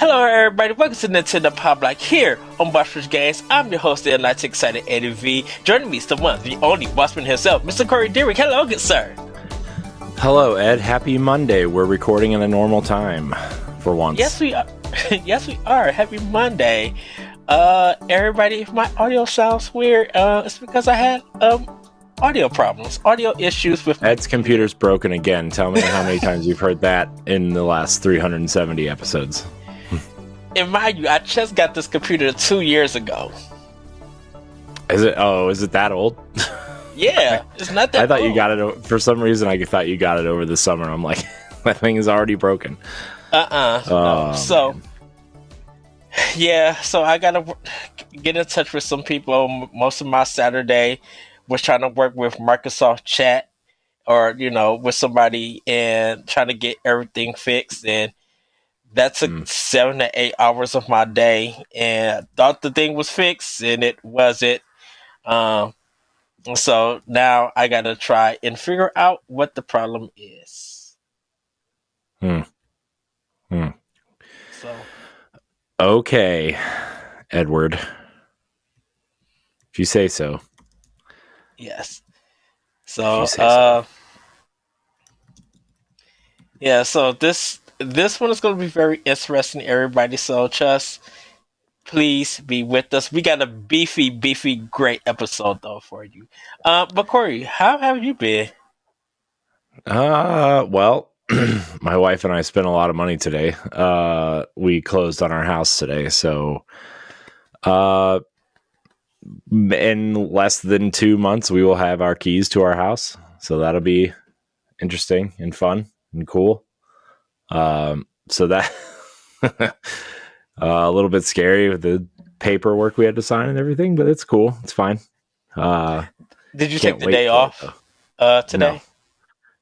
Hello everybody, welcome to Nintendo Pow Block here on Watchers Games. I'm your host, the Enlightened Excited Eddie V. Joining me is the one, the only Watchman himself, Mr. Corey Dirrig. Hello, good sir. Hello, Ed. Happy Monday. We're recording in a normal time for once. Yes, we are. Yes, we are. Happy Monday. Everybody, if my audio sounds weird, it's because I had audio problems, audio issues with Ed's computer's broken again. Tell me how many times you've heard that in the last 370 episodes. And mind you, I just got this computer 2 years ago. Is it? Oh, is it that old? Yeah, it's not that I thought old. you got it for some reason. I thought you got it over the summer. I'm like, that thing is already broken. No. So, yeah, so I gotta get in touch with some people. Most of my Saturday was trying to work with Microsoft Chat or, with somebody and trying to get everything fixed. And that took 7 to 8 hours of my day. And I thought the thing was fixed, and it wasn't. So now I gotta try and figure out what the problem is. So, Okay, Edward. If you say so. yes. So, yeah. So this one is going to be very interesting, everybody. So just please be with us. We got a beefy, great episode though for you. But Corey, how have you been? Well, my wife and I spent a lot of money today. We closed on our house today, so in less than 2 months we will have our keys to our house. So that'll be interesting and fun and cool. So that a little bit scary with the paperwork we had to sign and everything, but it's cool. It's fine. Did you take the day off today?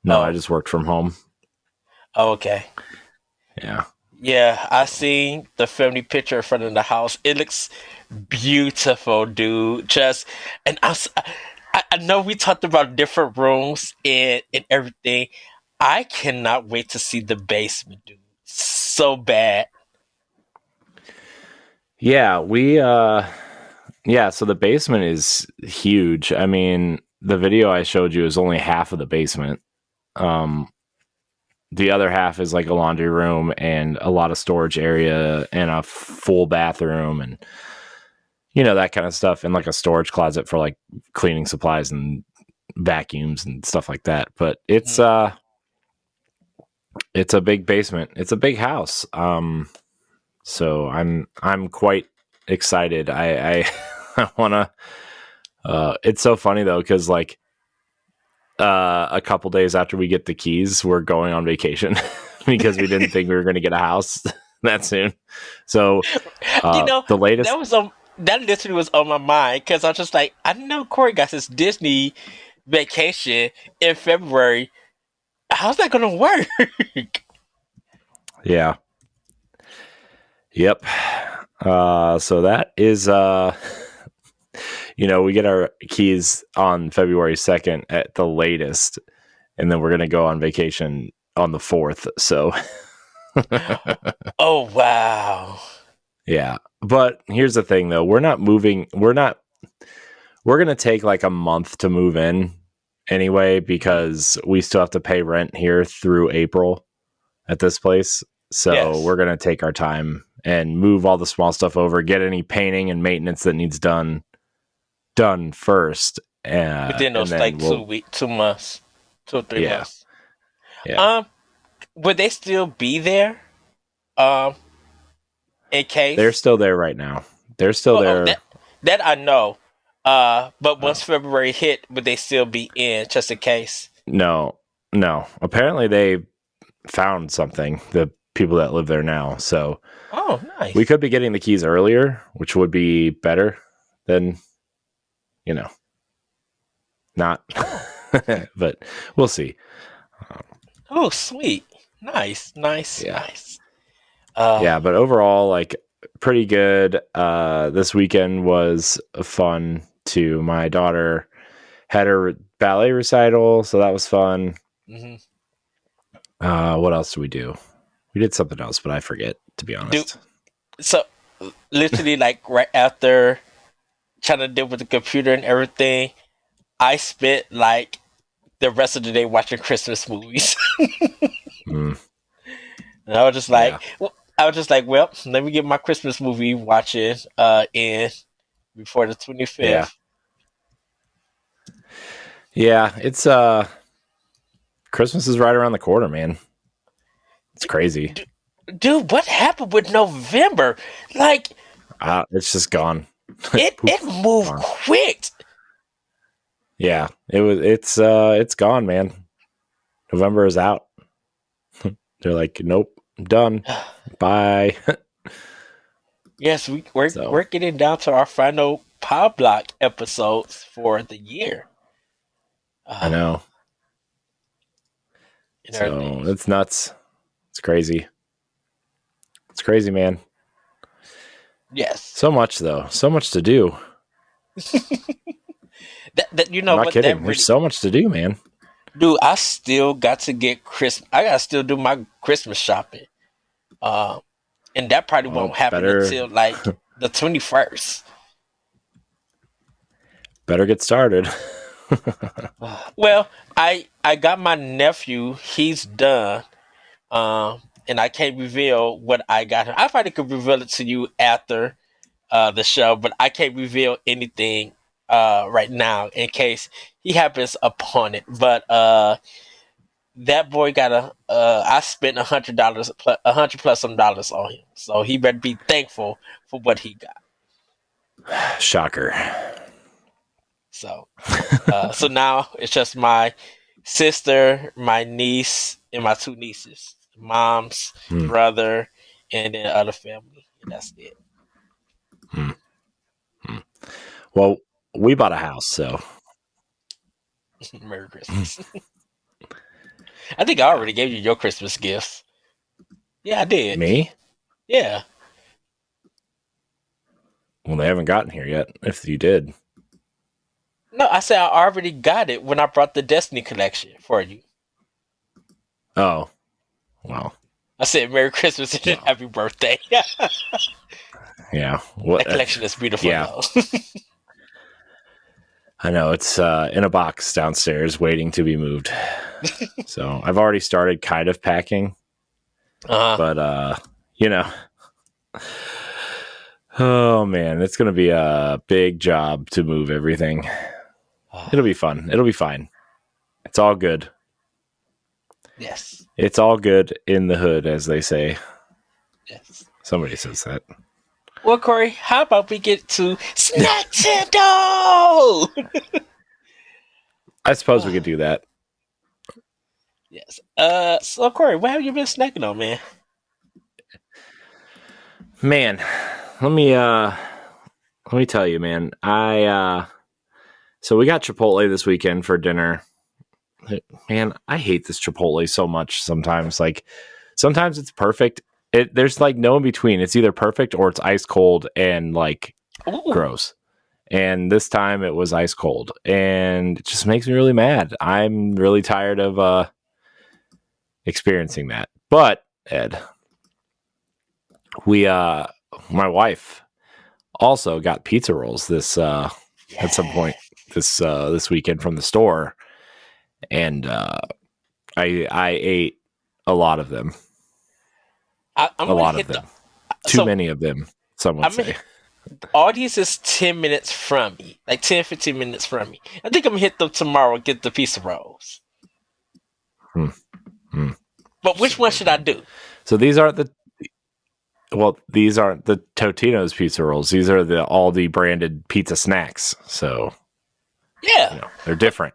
No, I just worked from home. Oh, okay. Yeah. Yeah, I seen the family picture in front of the house. It looks beautiful, dude. And I know we talked about different rooms and everything. I cannot wait to see the basement, dude. So bad. Yeah, so the basement is huge. I mean, the video I showed you is only half of the basement. The other half is like a laundry room and a lot of storage area and a full bathroom and that kind of stuff, and like a storage closet for like cleaning supplies and vacuums and stuff like that. But it's a big basement. It's a big house. So I'm quite excited. I want to. It's so funny though, because like a couple days after we get the keys, we're going on vacation because we didn't think we were going to get a house that soon. So the latest that literally was on my mind, because I was just like, I know Corey got his Disney vacation in February. How's that going to work? Yeah. Yep. So that is, we get our keys on February 2nd at the latest, and then we're going to go on vacation on the 4th. So. Oh, wow. Yeah. But here's the thing though. We're not moving. We're going to take like a month to move in anyway, because we still have to pay rent here through April at this place. So Yes. We're going to take our time and move all the small stuff over, get any painting and maintenance that needs done first. Within those like 2 months, 2 or 3 months. Yeah. Would they still be there? In case They're still there right now. They're still there. That I know. But once February hit, would they still be in just in case? No. Apparently they found something, the people that live there now. So nice. we could be getting the keys earlier, which would be better than, not. But we'll see. Oh, sweet. Nice. Yeah. But overall, like, pretty good. This weekend was fun too. My daughter had her ballet recital, so that was fun. Mm-hmm. What else did we do? We did something else, but I forget, to be honest. So literally, like right after trying to deal with the computer and everything, I spent like the rest of the day watching Christmas movies. Mm, And I was just yeah. like, well, let me get my Christmas movie watching in before the Yeah. 25th. Yeah. It's Christmas is right around the corner, man. It's crazy. Dude, what happened with November? Like It's just gone. it Poof, moved gone. quick. Yeah. It's gone, man. November is out. They're like, nope, I'm done. Bye. Yes, we're So we're getting down to our final Pow Block episodes for the year. I Uh, know. and So everything. it's nuts. It's crazy. It's crazy, man. Yes. So much though. So much to do. That you I'm know not what that kidding. There's really. so much to do, man. Dude, I still got to get Christmas. I gotta still do my Christmas shopping. Um, and that probably Well, won't happen better until like the 21st. better get started. Well, I got my nephew. He's done. And I can't reveal what I got him. I probably could reveal it to you after the show, but I can't reveal anything right now in case he happens upon it. But that boy got I spent $100 plus $100 plus some dollars on him, so he better be thankful for what he got. Shocker. So so now it's just my sister, my niece, and my two nieces, mom's Hmm. brother, and then other family, and that's it. Hmm. Hmm. Well, we bought a house, so Merry Christmas. I think I already gave you your Christmas gifts. Yeah, I did. me? Yeah. Well, they haven't gotten here yet. If you did. No, I said I already got it when I brought the Destiny collection for you. Oh, well. I said Merry Christmas and Well. Happy Birthday. Yeah. Yeah. What? That collection is beautiful, Yeah. though. I know it's in a box downstairs waiting to be moved. So I've already started kind of packing, but you know, oh man, it's gonna be a big job to move everything. It'll be fun. It'll be fine. It's all good. Yes. It's all good in the hood, as they say. Yes. Somebody says that. Well, Corey, how about we get to Nintendo? I suppose we could do that. Yes. So Corey, what have you been snacking on, man? Man, let me tell you, man. So we got Chipotle this weekend for dinner. Man, I hate this Chipotle so much sometimes. Like sometimes it's perfect. There's like no in between. It's either perfect or it's ice cold and like Ooh. gross. And this time it was ice cold, and it just makes me really mad. I'm really tired of experiencing that. But Ed, we my wife also got pizza rolls this at some point this weekend from the store, and I ate a lot of them. I'm A gonna lot of hit them. Too so many of them, some would I'm say. audience is 10 minutes from me, like 10, 15 minutes from me. I think I'm gonna hit them tomorrow and get the pizza rolls. Hmm. Hmm. But which one should I do? So these aren't the Totino's pizza rolls. These are the Aldi branded pizza snacks. So Yeah, you know they're different.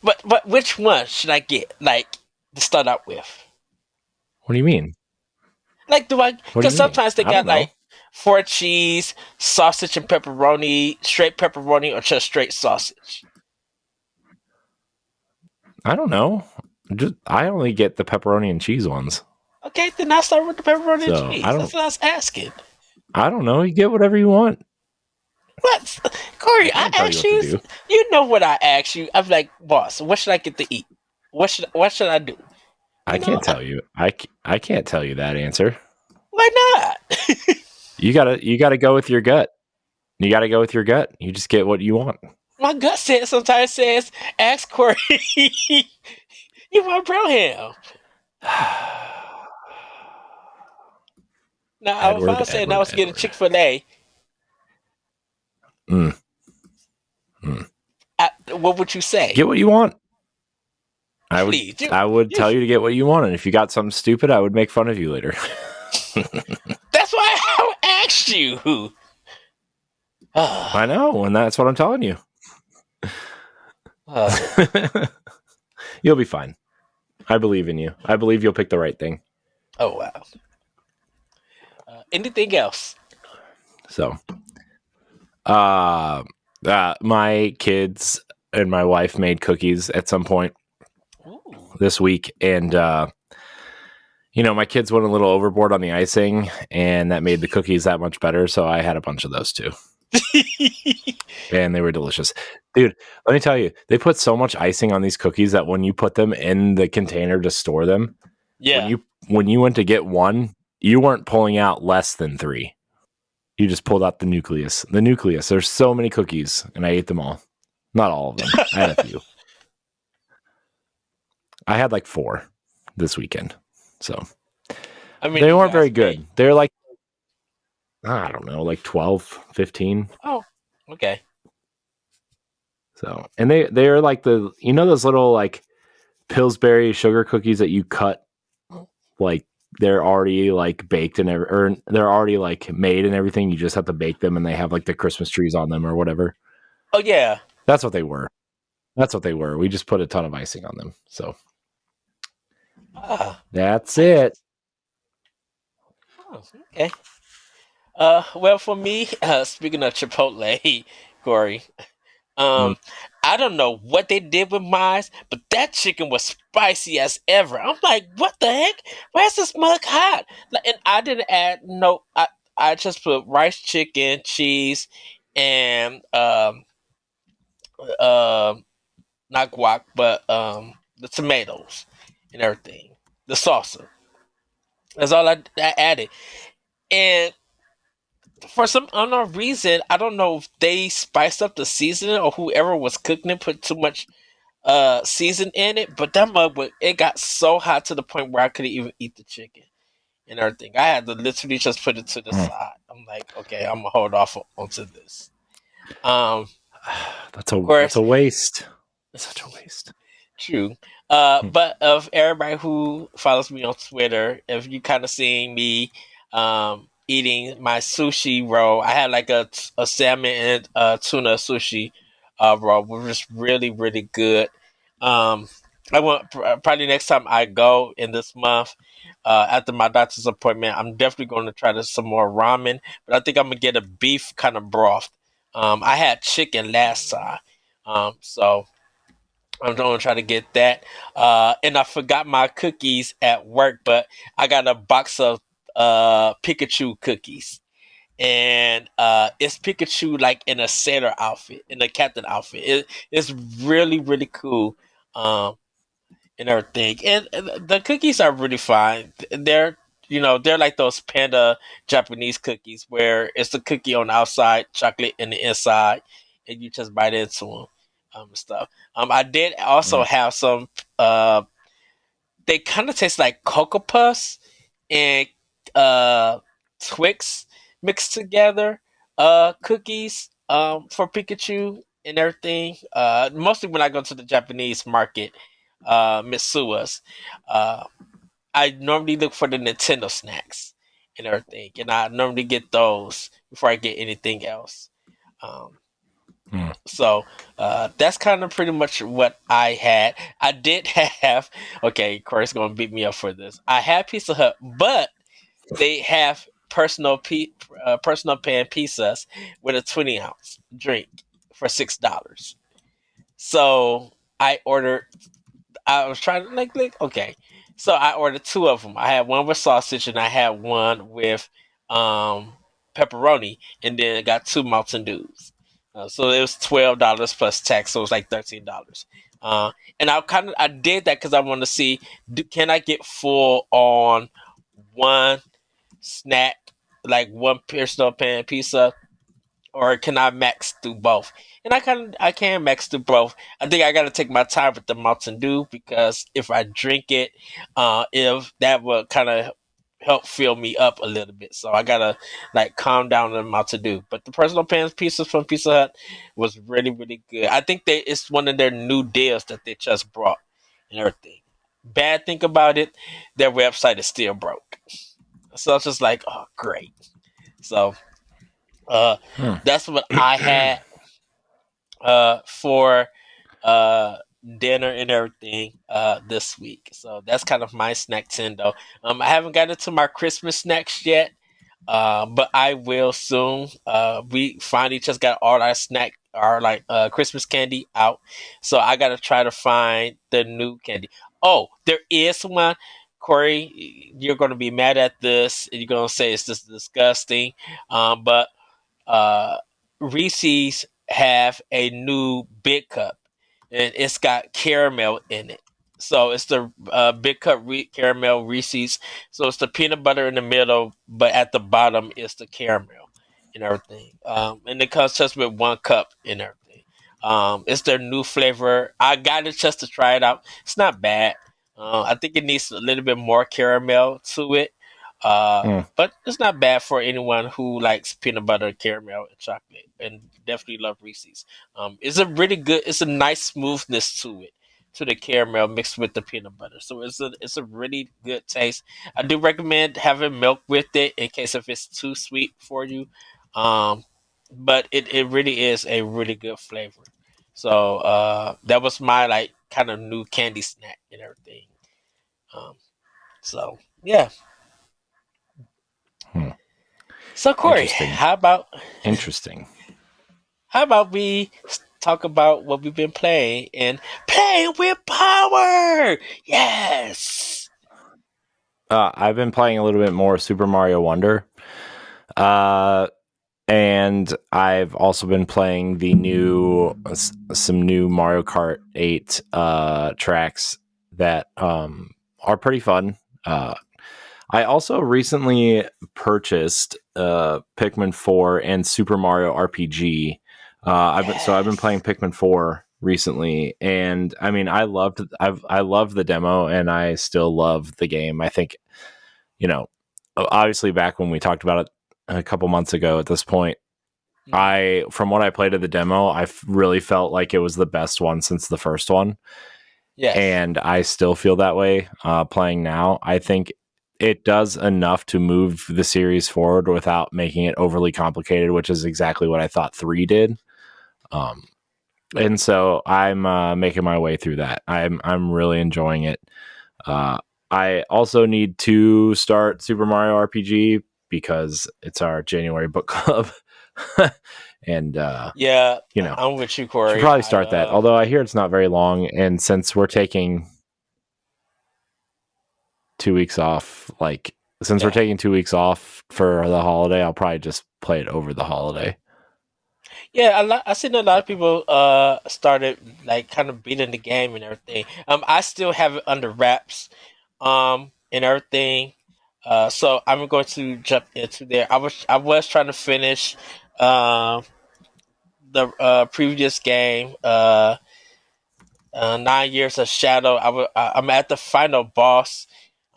but which one should I get? Like to start out with. What do you mean? Like do I? What do Because you mean? sometimes they I don't got know. like 4 cheese, sausage and pepperoni, straight pepperoni, or just straight sausage. I don't know. I only get the pepperoni and cheese ones. Okay, then I start with the pepperoni and So cheese. That's what I was asking. I don't know. You get whatever you want. What, Corey? I can't tell you asked what you. to do. You know what I asked you. I'm like, boss. What should I get to eat? What should I do? I can't tell you. I can't tell you that answer. Why not? You gotta go with your gut. You gotta go with your gut. You just get what you want. My gut sometimes says, ask Corey. You want brown ham. Now, if I Edward, was saying I Edward, was getting Edward. Chick-fil-A, Mm, mm. what would you say? Get what you want. I would Please, I would tell you to get what you want, and if you got something stupid, I would make fun of you later. that's why I asked you. I know, and that's what I'm telling you. You'll be fine. I believe in you. I believe you'll pick the right thing. Oh wow. Anything else? So, my kids and my wife made cookies at some point Ooh. this week, and my kids went a little overboard on the icing, and that made the cookies that much better. So I had a bunch of those too, and they were delicious, dude. Let me tell you, they put so much icing on these cookies that when you put them in the container to store them, Yeah. when you went to get one, you weren't pulling out less than 3. You just pulled out the nucleus. The nucleus. There's so many cookies, and I ate them all. Not all of them. I had a few. I had like 4 this weekend. So I mean, they weren't very good. They're like, I don't know, like 12, 15. Oh, okay. So, and they're like those little like Pillsbury sugar cookies that you cut, like they're already like baked and or they're already like made and everything. You just have to bake them, and they have like the Christmas trees on them or whatever. Oh yeah. That's what they were. We just put a ton of icing on them. So that's it. Oh, okay. Well, for me, speaking of Chipotle, Corey, I don't know what they did with mine, but that chicken was spicy as ever. I'm like, what the heck? Where's this mug hot? And I didn't add no. I just put rice, chicken, cheese, and not guac, but the tomatoes and everything, the salsa. That's all I added, and for some unknown reason, I don't know if they spiced up the seasoning or whoever was cooking it put too much season in it, but that mug it got so hot to the point where I couldn't even eat the chicken and everything. I had to literally just put it to the side. I'm like, okay, I'm gonna hold off onto this. That's a waste. Such a waste. True. But of everybody who follows me on Twitter, if you kind of seeing me eating my sushi roll, I had like a salmon and tuna sushi roll, which was really, really good. I want probably next time I go in this month, after my doctor's appointment, I'm definitely going to try some more ramen, but I think I'm gonna get a beef kind of broth. I had chicken last time, so I'm going to try to get that. And I forgot my cookies at work, but I got a box of Pikachu cookies. And it's Pikachu like in a sailor outfit, in a captain outfit. It's really, really cool. And everything. And the cookies are really fine. They're like those panda Japanese cookies where it's the cookie on the outside, chocolate in the inside, and you just bite into them. Stuff. I did also have some. They kind of taste like Cocoa Puffs and Twix mixed together. Cookies. For Pikachu and everything. Mostly when I go to the Japanese market, Mitsua's. I normally look for the Nintendo snacks and everything, and I normally get those before I get anything else. Um, so that's kind of pretty much what I had. I did have okay, Corey's gonna beat me up for this. I had Pizza Hut, but they have personal pan pizzas with a 20-ounce drink for $6. So I ordered. I was trying to like okay. So I ordered 2 of them. I had one with sausage and I had one with um pepperoni, and then I got 2 Mountain Dews. So it was $12 plus tax, so it was like $13. And I did that because I wanted to see can I get full on one snack like one personal pan pizza, or can I max through both? And I can max through both. I think I got to take my time with the Mountain Dew because if I drink it, if that will kind of help fill me up a little bit. So I gotta like calm down on the Mountain Dew. But the personal pan pizzas from Pizza Hut was really really good. I think it's one of their new deals that they just brought and everything. Bad thing about it, their website is still broke. So it's just like, oh great. So uh, Hmm. that's what I had for uh dinner and everything this week. So that's kind of my snack tendo. I haven't gotten to my Christmas snacks yet. But I will soon. We finally just got all our like Christmas candy out, so I gotta try to find the new candy. Oh, there is one, Corey. You're gonna be mad at this, and you're gonna say it's just disgusting. But uh, Reese's have a new big cup, and it's got caramel in it. So it's the big cup caramel Reese's. So it's the peanut butter in the middle, but at the bottom is the caramel and everything. And it comes just with one cup and everything. It's their new flavor. I got it just to try it out. It's not bad. I think it needs a little bit more caramel to it. Hmm. But it's not bad for anyone who likes peanut butter, caramel, and chocolate, and definitely love Reese's. It's a really good. It's a nice smoothness to it, to the caramel mixed with the peanut butter. So it's a really good taste. I do recommend having milk with it in case if it's too sweet for you. Um, but it really is a really good flavor. So that was my like kind of new candy snack and everything. Um, so yeah. Hmm. So Corey, Interesting. Interesting. how about we talk about what we've been playing and playing with power? Yes. I've been playing a little bit more Super Mario Wonder. Uh, and I've also been playing some new Mario Kart 8 tracks that are pretty fun. I also recently purchased Pikmin 4 and Super Mario RPG. I've been playing Yes. Pikmin 4 recently, and I mean I loved the demo, and I still love the game. I think, you know, obviously back when we talked about it a couple months ago at this point, Mhm. from what I played of the demo, really felt like it was the best one since the first one, Yes. and I still feel that way playing now. I think it does enough to move the series forward without making it overly complicated, which is exactly what I thought 3 did. Um, and so I'm making my way through that. I'm really enjoying it. Uh, I also need to start Super Mario RPG because it's our January book club, and Yeah, you know, I'm with you, should Corey. probably start that. Although I hear it's not very long, and since we're taking 2 weeks off, since we're Yeah. taking 2 weeks off for the holiday, I'll probably just play it over the holiday. Yeah, I seen a lot of people started like kind of beating the game and everything. I still have it under wraps and everything. So I'm going to jump into there. I was trying to finish um the previous game 9 Years of Shadow. I'm at the final boss,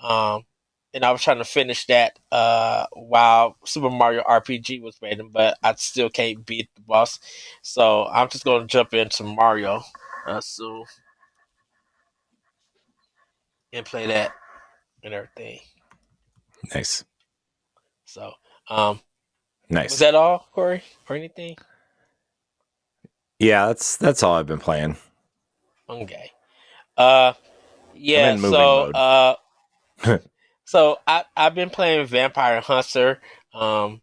um, and I was trying to finish that while Super Mario RPG was waiting, but I still can't beat the boss. So I'm just going to jump into Mario soon and play that and everything. Nice, So um, was nice. that all, Corey, or anything? Yeah, that's all I've been playing. Okay. Uh, I'm yeah. in moving mode. So I've been playing Vampire Hunter. Um,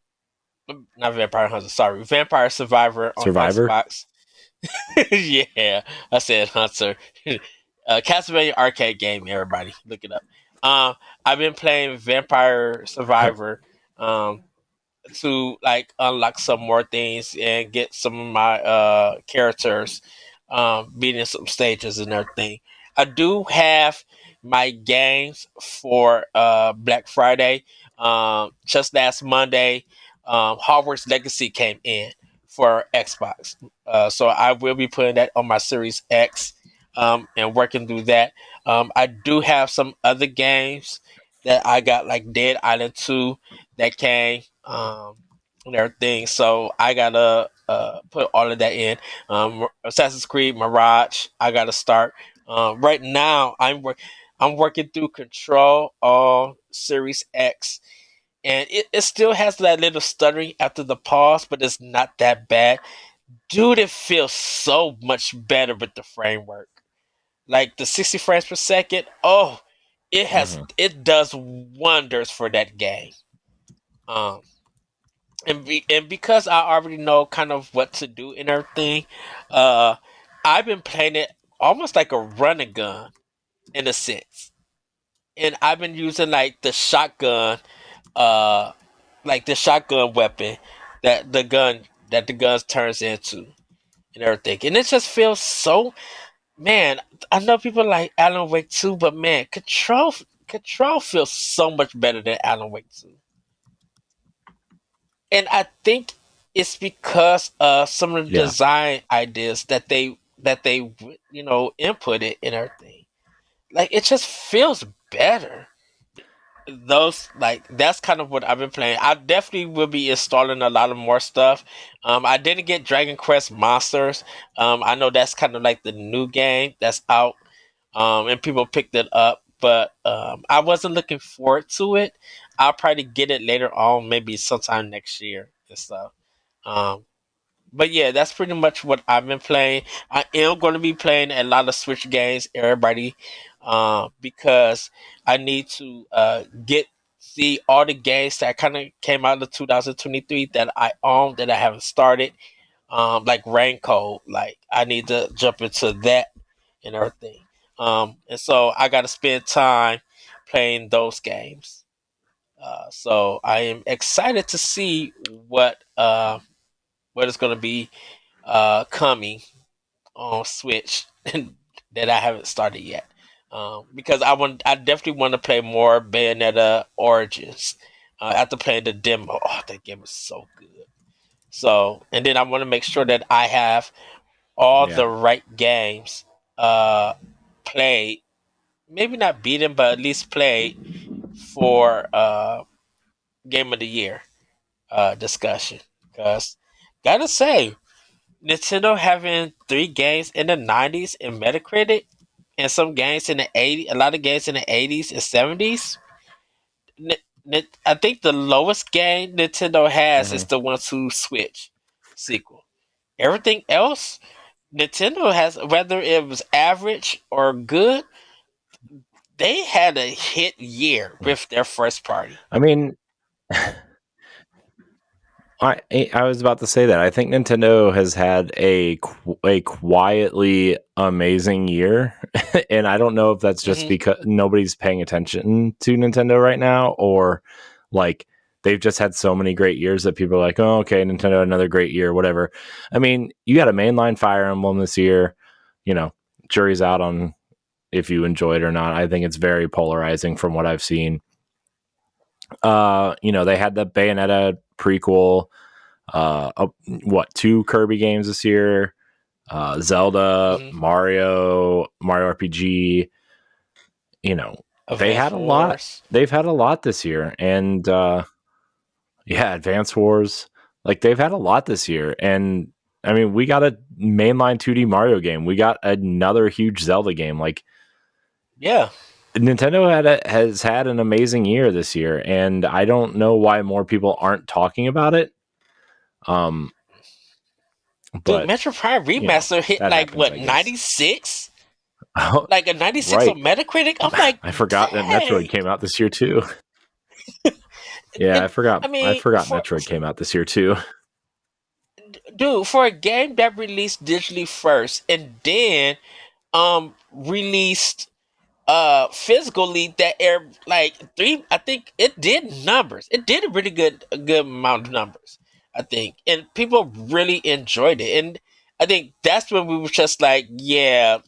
not Vampire Hunter. Sorry, Vampire Survivor on Survivor. Xbox. Yeah, I said Hunter. Castlevania arcade game. Everybody, look it up. I've been playing Vampire Survivor to like unlock some more things and get some of my characters beating some stages and everything. I do have my games for Black Friday. Just last Monday, Hogwarts Legacy came in for Xbox. So I will be putting that on my Series X, and working through that. I do have some other games that I got, like Dead Island 2 that came, and everything. So I gotta put all of that in. Assassin's Creed Mirage, I gotta start. Right now, I'm working through Control on Series X, and it still has that little stuttering after the pause, but it's not that bad. Dude, it feels so much better with the framework. Like the 60 frames per second. Oh, Mhm. it does wonders for that game. Um, and because I already know kind of what to do and everything, uh, I've been playing it almost like a run and gun in a sense, and I've been using uh, like the shotgun weapon that the gun turns into and everything, and it just feels so. Man, I know people like Alan Wake 2, but man, Control feels so much better than Alan Wake 2. And I think it's because of some of the Yeah. design ideas that they inputted in everything. Like it just feels better. Those like that's kind of what I've been playing. I definitely will be installing a lot of more stuff. I didn't get Dragon Quest Monsters. I know that's kind of like the new game that's out, and people picked it up, but I wasn't looking forward to it. I'll probably get it later on, maybe sometime next year and stuff. Um, but yeah, that's pretty much what I've been playing. I am going to be playing a lot of Switch games, everybody, because I need to get see all the games that kind of came out of 2023 that I own that I haven't started, like Rain Code. Like I need to jump into that and everything. And so I got to spend time playing those games. So I am excited to see what is going to be coming on Switch that I haven't started yet. Because I definitely want to play more Bayonetta Origins after playing the demo. Oh, that game is so good. So, and then I want to make sure that I have all Yeah. the right games uh, played. Maybe not beaten, but at least played for Game of the Year discussion. Because, gotta say, Nintendo having three games in the 90s in Metacritic and some games in the 80s, a lot of games in the 80s and 70s. I think the lowest game Nintendo has is Mhm. the One Two Switch sequel. Everything else, Nintendo has, whether it was average or good, they had a hit year Yeah. with their first party. I mean, I was about to say that. I think Nintendo has had a quietly amazing year, and I don't know if that's just Hmm. because nobody's paying attention to Nintendo right now, or like they've just had so many great years that people are like, oh, okay, Nintendo, another great year, whatever. I mean, you got a mainline Fire Emblem this year. You know, jury's out on if you enjoy it or not. I think it's very polarizing from what I've seen. They had the Bayonetta prequel, what, two Kirby games this year, Zelda, Hmm. Mario RPG. You know, they Advance had a lot. Wars. They've had a lot this year, and yeah, Advance Wars. Like they've had a lot this year, and I mean, we got a mainline 2D Mario game. We got another huge Zelda game. Like Yeah. Nintendo has had an amazing year this year, and I don't know why more people aren't talking about it. Um, Dude, but Metro Prime Remaster hit that like happens, what, I guess. 96? Oh, Like a 96 on right. Metacritic? I'm like, I forgot that Metroid dang. came out this year too. Yeah, I And forgot. I I mean, forgot Metroid came out this year too. dude, for a game that released digitally first and then released physically, that air like three, I think it did numbers. It did a good amount of numbers, I think. And people really enjoyed it. And I think that's when we were just like, yeah,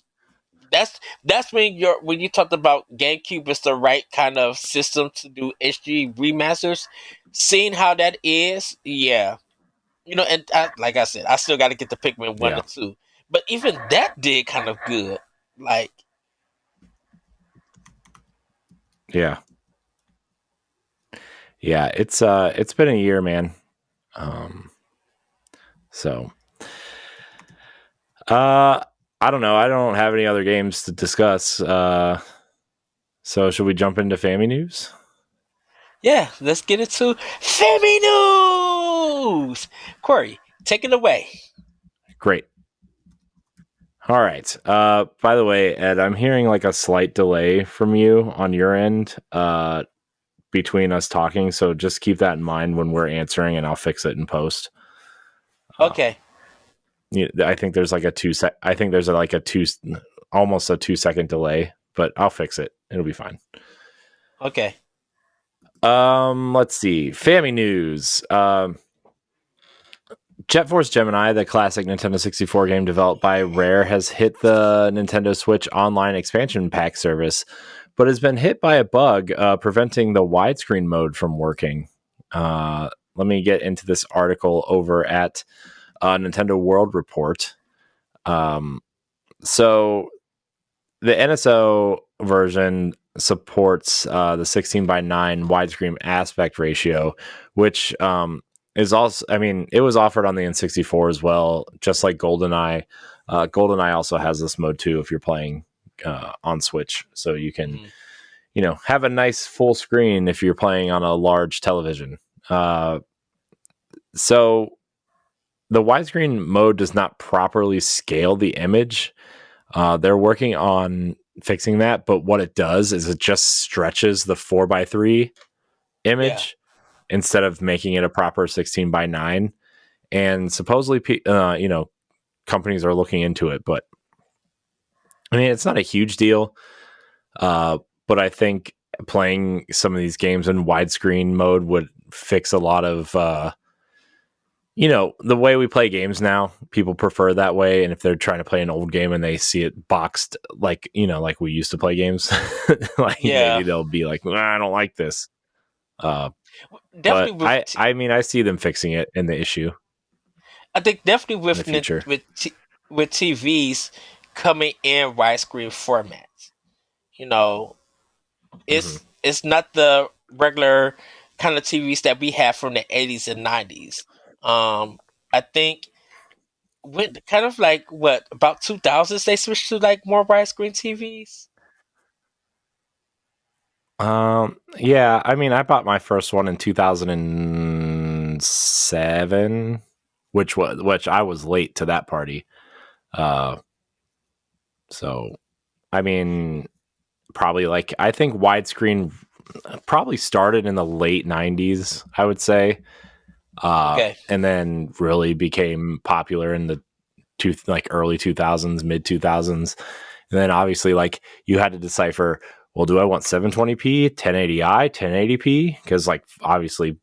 that's when you talked about GameCube is the right kind of system to do HD remasters. Seeing how that is, yeah, and like I said, I still got to get the Pikmin 1 Yeah. or 2, but even that did kind of good. Like, Yeah. Yeah, it's been a year, man. So I don't know. I don't have any other games to discuss. So should we jump into Family News? yeah, let's get into Family News. Corey, take it away. Great. All right. By the way, Ed, I'm hearing like a slight delay from you on your end between us talking, so just keep that in mind when we're answering, and I'll fix it in post. Okay. I think there's like I think there's almost a 2-second delay, but I'll fix it. It'll be fine. Okay. Let's see. Family News. Jet Force Gemini, the classic Nintendo 64 game developed by Rare, has hit the Nintendo Switch Online expansion pack service, but has been hit by a bug preventing the widescreen mode from working. Let me get into this article over at Nintendo World Report. So the NSO version supports the 16:9 widescreen aspect ratio, which is also, I mean, it was offered on the N64 as well, just like GoldenEye. GoldenEye also has this mode too if you're playing on Switch, so you can, have a nice full screen if you're playing on a large television. So the widescreen mode does not properly scale the image. They're working on fixing that, but what it does is it just stretches the 4:3 image instead of making it a proper 16:9. And supposedly, companies are looking into it, but I mean, it's not a huge deal. But I think playing some of these games in widescreen mode would fix a lot of, the way we play games now. People prefer that way, and if they're trying to play an old game and they see it boxed like like we used to play games, maybe they'll be like, I don't like this. Definitely, but I see them fixing it in the issue. I think definitely with TVs coming in widescreen formats, it's not the regular kind of TVs that we have from the 80s and 90s. I think with kind of like about 2000s they switched to like more widescreen TVs. Yeah, I mean, I bought my first one in 2007, which I was late to that party. So I mean, probably I think widescreen probably started in the late 90s, I would say. And then really became popular in the early 2000s, mid 2000s. And then obviously you had to decipher, well, do I want 720p, 1080i, 1080p? Because obviously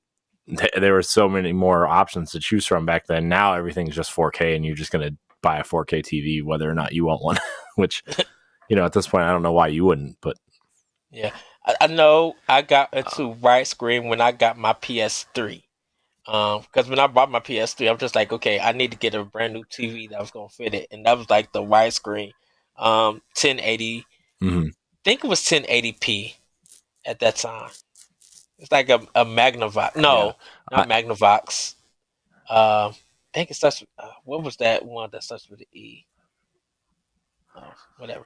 there were so many more options to choose from back then. Now everything's just 4K, and you're just going to buy a 4K TV whether or not you want one. Which, at this point, I don't know why you wouldn't. But yeah, I know I got into widescreen when I got my PS3. Because when I bought my PS3, I'm just like, okay, I need to get a brand new TV that was gonna fit it, and that was like the widescreen, 1080. Mm-hmm. I think it was 1080p at that time. It's like a Magnavox. No, not Magnavox. I think it starts. What was that one that starts with the E? Oh, whatever.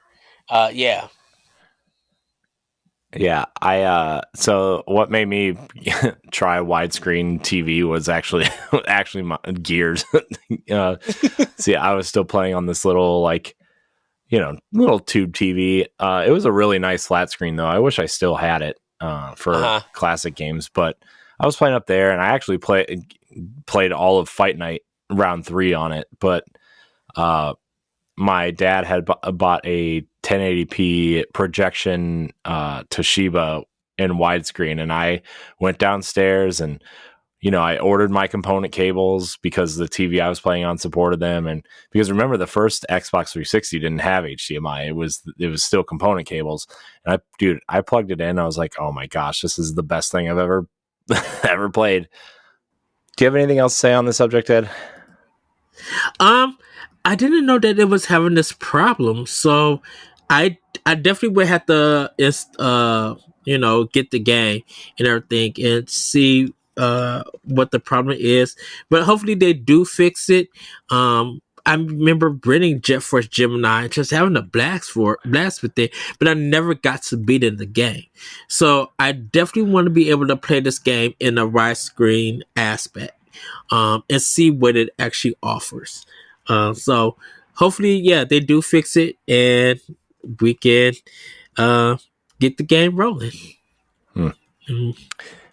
Yeah. Yeah, so what made me try widescreen TV was actually my Gears. See, I was still playing on this little little tube TV. It was a really nice flat screen though. I wish I still had it for classic games, but I was playing up there, and I actually played all of Fight Night Round 3 on it, but my dad had bought a 1080p projection Toshiba in widescreen, and I went downstairs and I ordered my component cables because the TV I was playing on supported them, and because remember the first Xbox 360 didn't have HDMI; it was still component cables. And I plugged it in. I was like, oh my gosh, this is the best thing I've ever ever played. Do you have anything else to say on the subject, Ed? I didn't know that it was having this problem, so I definitely would have to get the game and everything and see what the problem is. But hopefully they do fix it. I remember renting Force Gemini and just having a blast with it, but I never got to beat in the game. So I definitely want to be able to play this game in a widescreen aspect, and see what it actually offers. So hopefully, yeah, they do fix it and we can get the game rolling. Mm-hmm.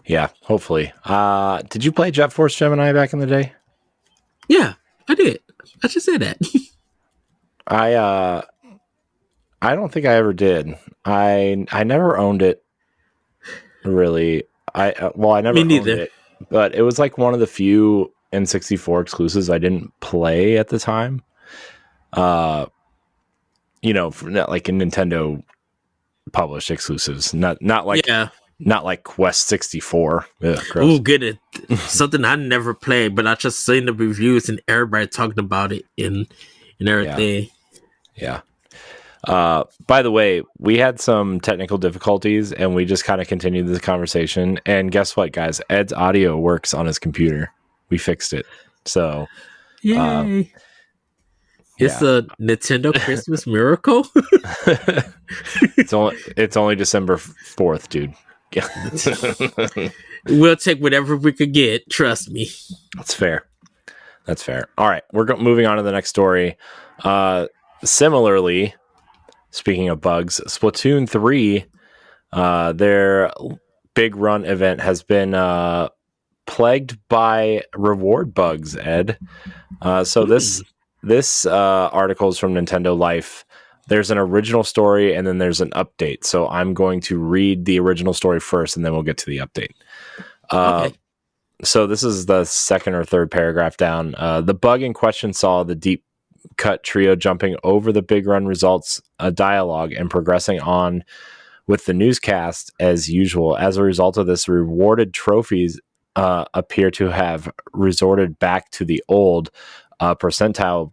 Yeah, hopefully. Did you play Jet Force Gemini back in the day? Yeah, I did. I just said that. I don't think I ever did. I never owned it. Really, I never Me owned neither. it, but it was like one of the few N64 exclusives I didn't play at the time. Not like a Nintendo published exclusives, not like Quest 64. Oh, good. Something I never played, but I just seen the reviews and everybody talking about it and everything. Yeah. By the way, we had some technical difficulties and we just kind of continued this conversation. And guess what, guys? Ed's audio works on his computer. We fixed it. So, yay! It's a Nintendo Christmas miracle. It's only December 4th, dude. We'll take whatever we could get. Trust me. That's fair. All right, we're moving on to the next story. Similarly, speaking of bugs, Splatoon 3, their big run event has been plagued by reward bugs, Ed. So this article is from Nintendo Life. There's an original story and then there's an update. So I'm going to read the original story first and then we'll get to the update. Okay. So this is the second or third paragraph down. The bug in question saw the deep cut trio jumping over the big run results dialogue and progressing on with the newscast as usual. As a result of this, rewarded trophies appear to have resorted back to the old percentile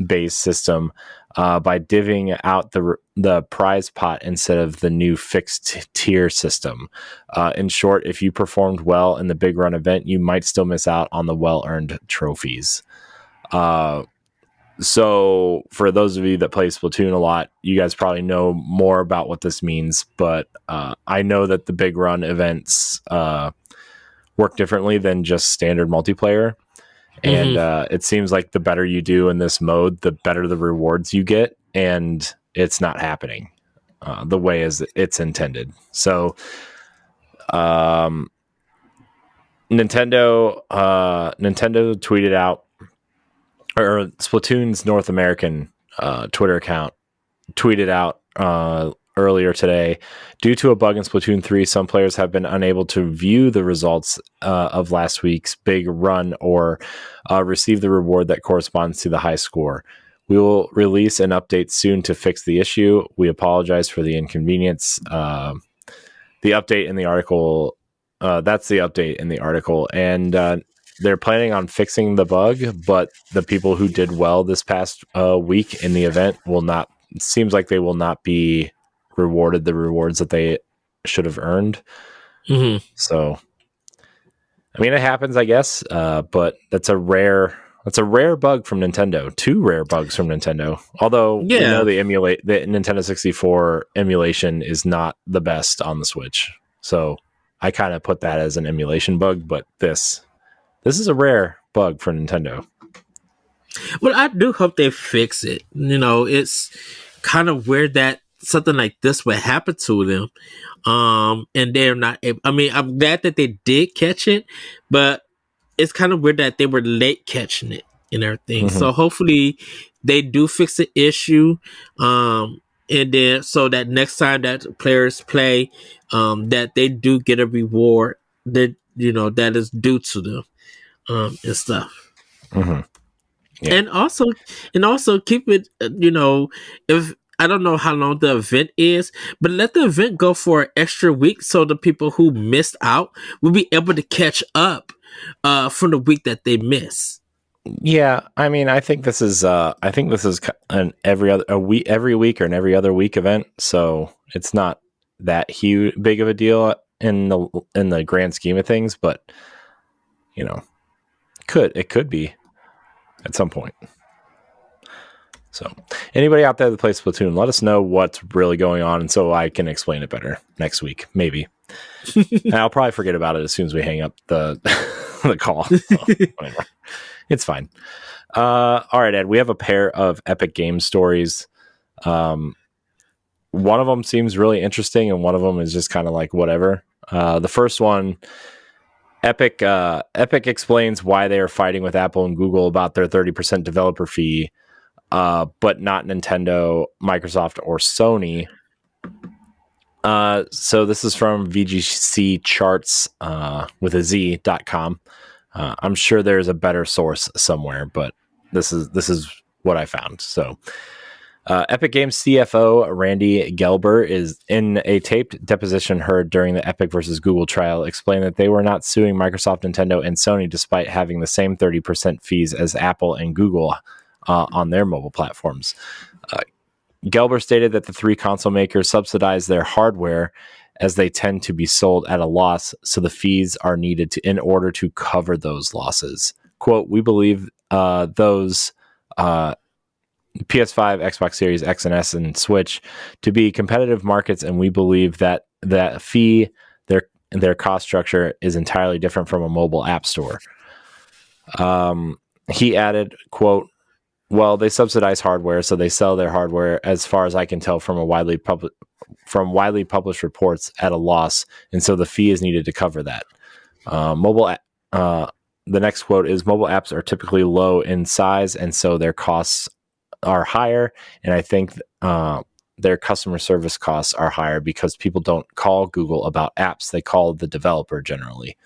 based system by divvying out the prize pot instead of the new fixed tier system. In short, if you performed well in the big run event, you might still miss out on the well-earned trophies. So for those of you that play Splatoon a lot, you guys probably know more about what this means, but I know that the big run events work differently than just standard multiplayer. And it seems like the better you do in this mode, the better the rewards you get. And it's not happening the way as it's intended. So Nintendo tweeted out, or Splatoon's North American Twitter account tweeted out earlier today, due to a bug in Splatoon 3, some players have been unable to view the results of last week's big run or receive the reward that corresponds to the high score. We will release an update soon to fix the issue. We apologize for the inconvenience. The update in the article, that's the update in the article. And they're planning on fixing the bug, but the people who did well this past week in the event seems like they will not be rewarded the rewards that they should have earned. So, I mean, it happens, I guess, but that's a rare bug from Nintendo. Two rare bugs from Nintendo. Although we know the Nintendo 64 emulation is not the best on the Switch, so I kind of put that as an emulation bug. But this is a rare bug for Nintendo. Well, I do hope they fix it. It's kind of weird that something like this would happen to them. And they're not able, I'm glad that they did catch it, but it's kind of weird that they were late catching it and everything. So hopefully they do fix the issue. And then so that next time that players play, that they do get a reward. That that is due to them, and stuff. Mm-hmm. Yeah. And also keep it, if I don't know how long the event is, but let the event go for an extra week so the people who missed out will be able to catch up from the week that they miss. Yeah, I mean, I think this is an every week or an every other week event, so it's not that huge big of a deal in the grand scheme of things, but it could be at some point. So, anybody out there that plays Splatoon, let us know what's really going on, and so I can explain it better next week, maybe. And I'll probably forget about it as soon as we hang up the the call. So, whatever. It's fine. All right, Ed, we have a pair of Epic Games stories. One of them seems really interesting, and one of them is just kind of like whatever. The first one, Epic explains why they are fighting with Apple and Google about their 30% developer fee, but not Nintendo, Microsoft, or Sony. So this is from VGC Charts with a Z.com. I'm sure there's a better source somewhere, but this is what I found. So Epic Games CFO Randy Gelber is in a taped deposition heard during the Epic versus Google trial, explained that they were not suing Microsoft, Nintendo, and Sony despite having the same 30% fees as Apple and Google on their mobile platforms. Gelber stated that the three console makers subsidize their hardware as they tend to be sold at a loss, so the fees are needed in order to cover those losses. Quote, we believe those PS5, Xbox Series X and S, and Switch to be competitive markets, and we believe that fee, their cost structure is entirely different from a mobile app store. He added, quote, well, they subsidize hardware, so they sell their hardware, as far as I can tell from widely published reports, at a loss, and so the fee is needed to cover that. The next quote is, mobile apps are typically low in size, and so their costs are higher, and I think their customer service costs are higher because people don't call Google about apps, they call the developer generally.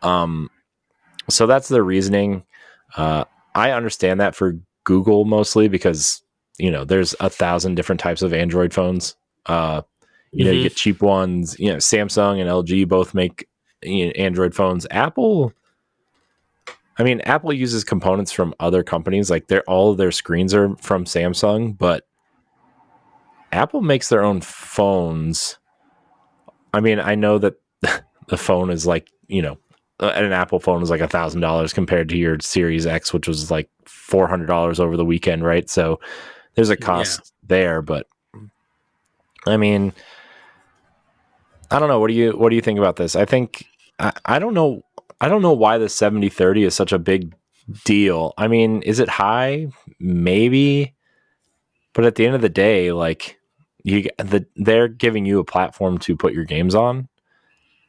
So that's the reasoning. I understand that for Google mostly because there's 1,000 different types of Android phones. You get cheap ones. Samsung and LG both make Android phones. Apple uses components from other companies. Like all of their screens are from Samsung, but Apple makes their own phones. I mean, I know that the phone is like an Apple phone is like $1,000 compared to your Series X, which was like $400 over the weekend, right? So there's a cost there, but I mean, I don't know. What do you think about this? I think I don't know why the 70/30 is such a big deal. I mean, is it high? Maybe, but at the end of the day, like they're giving you a platform to put your games on.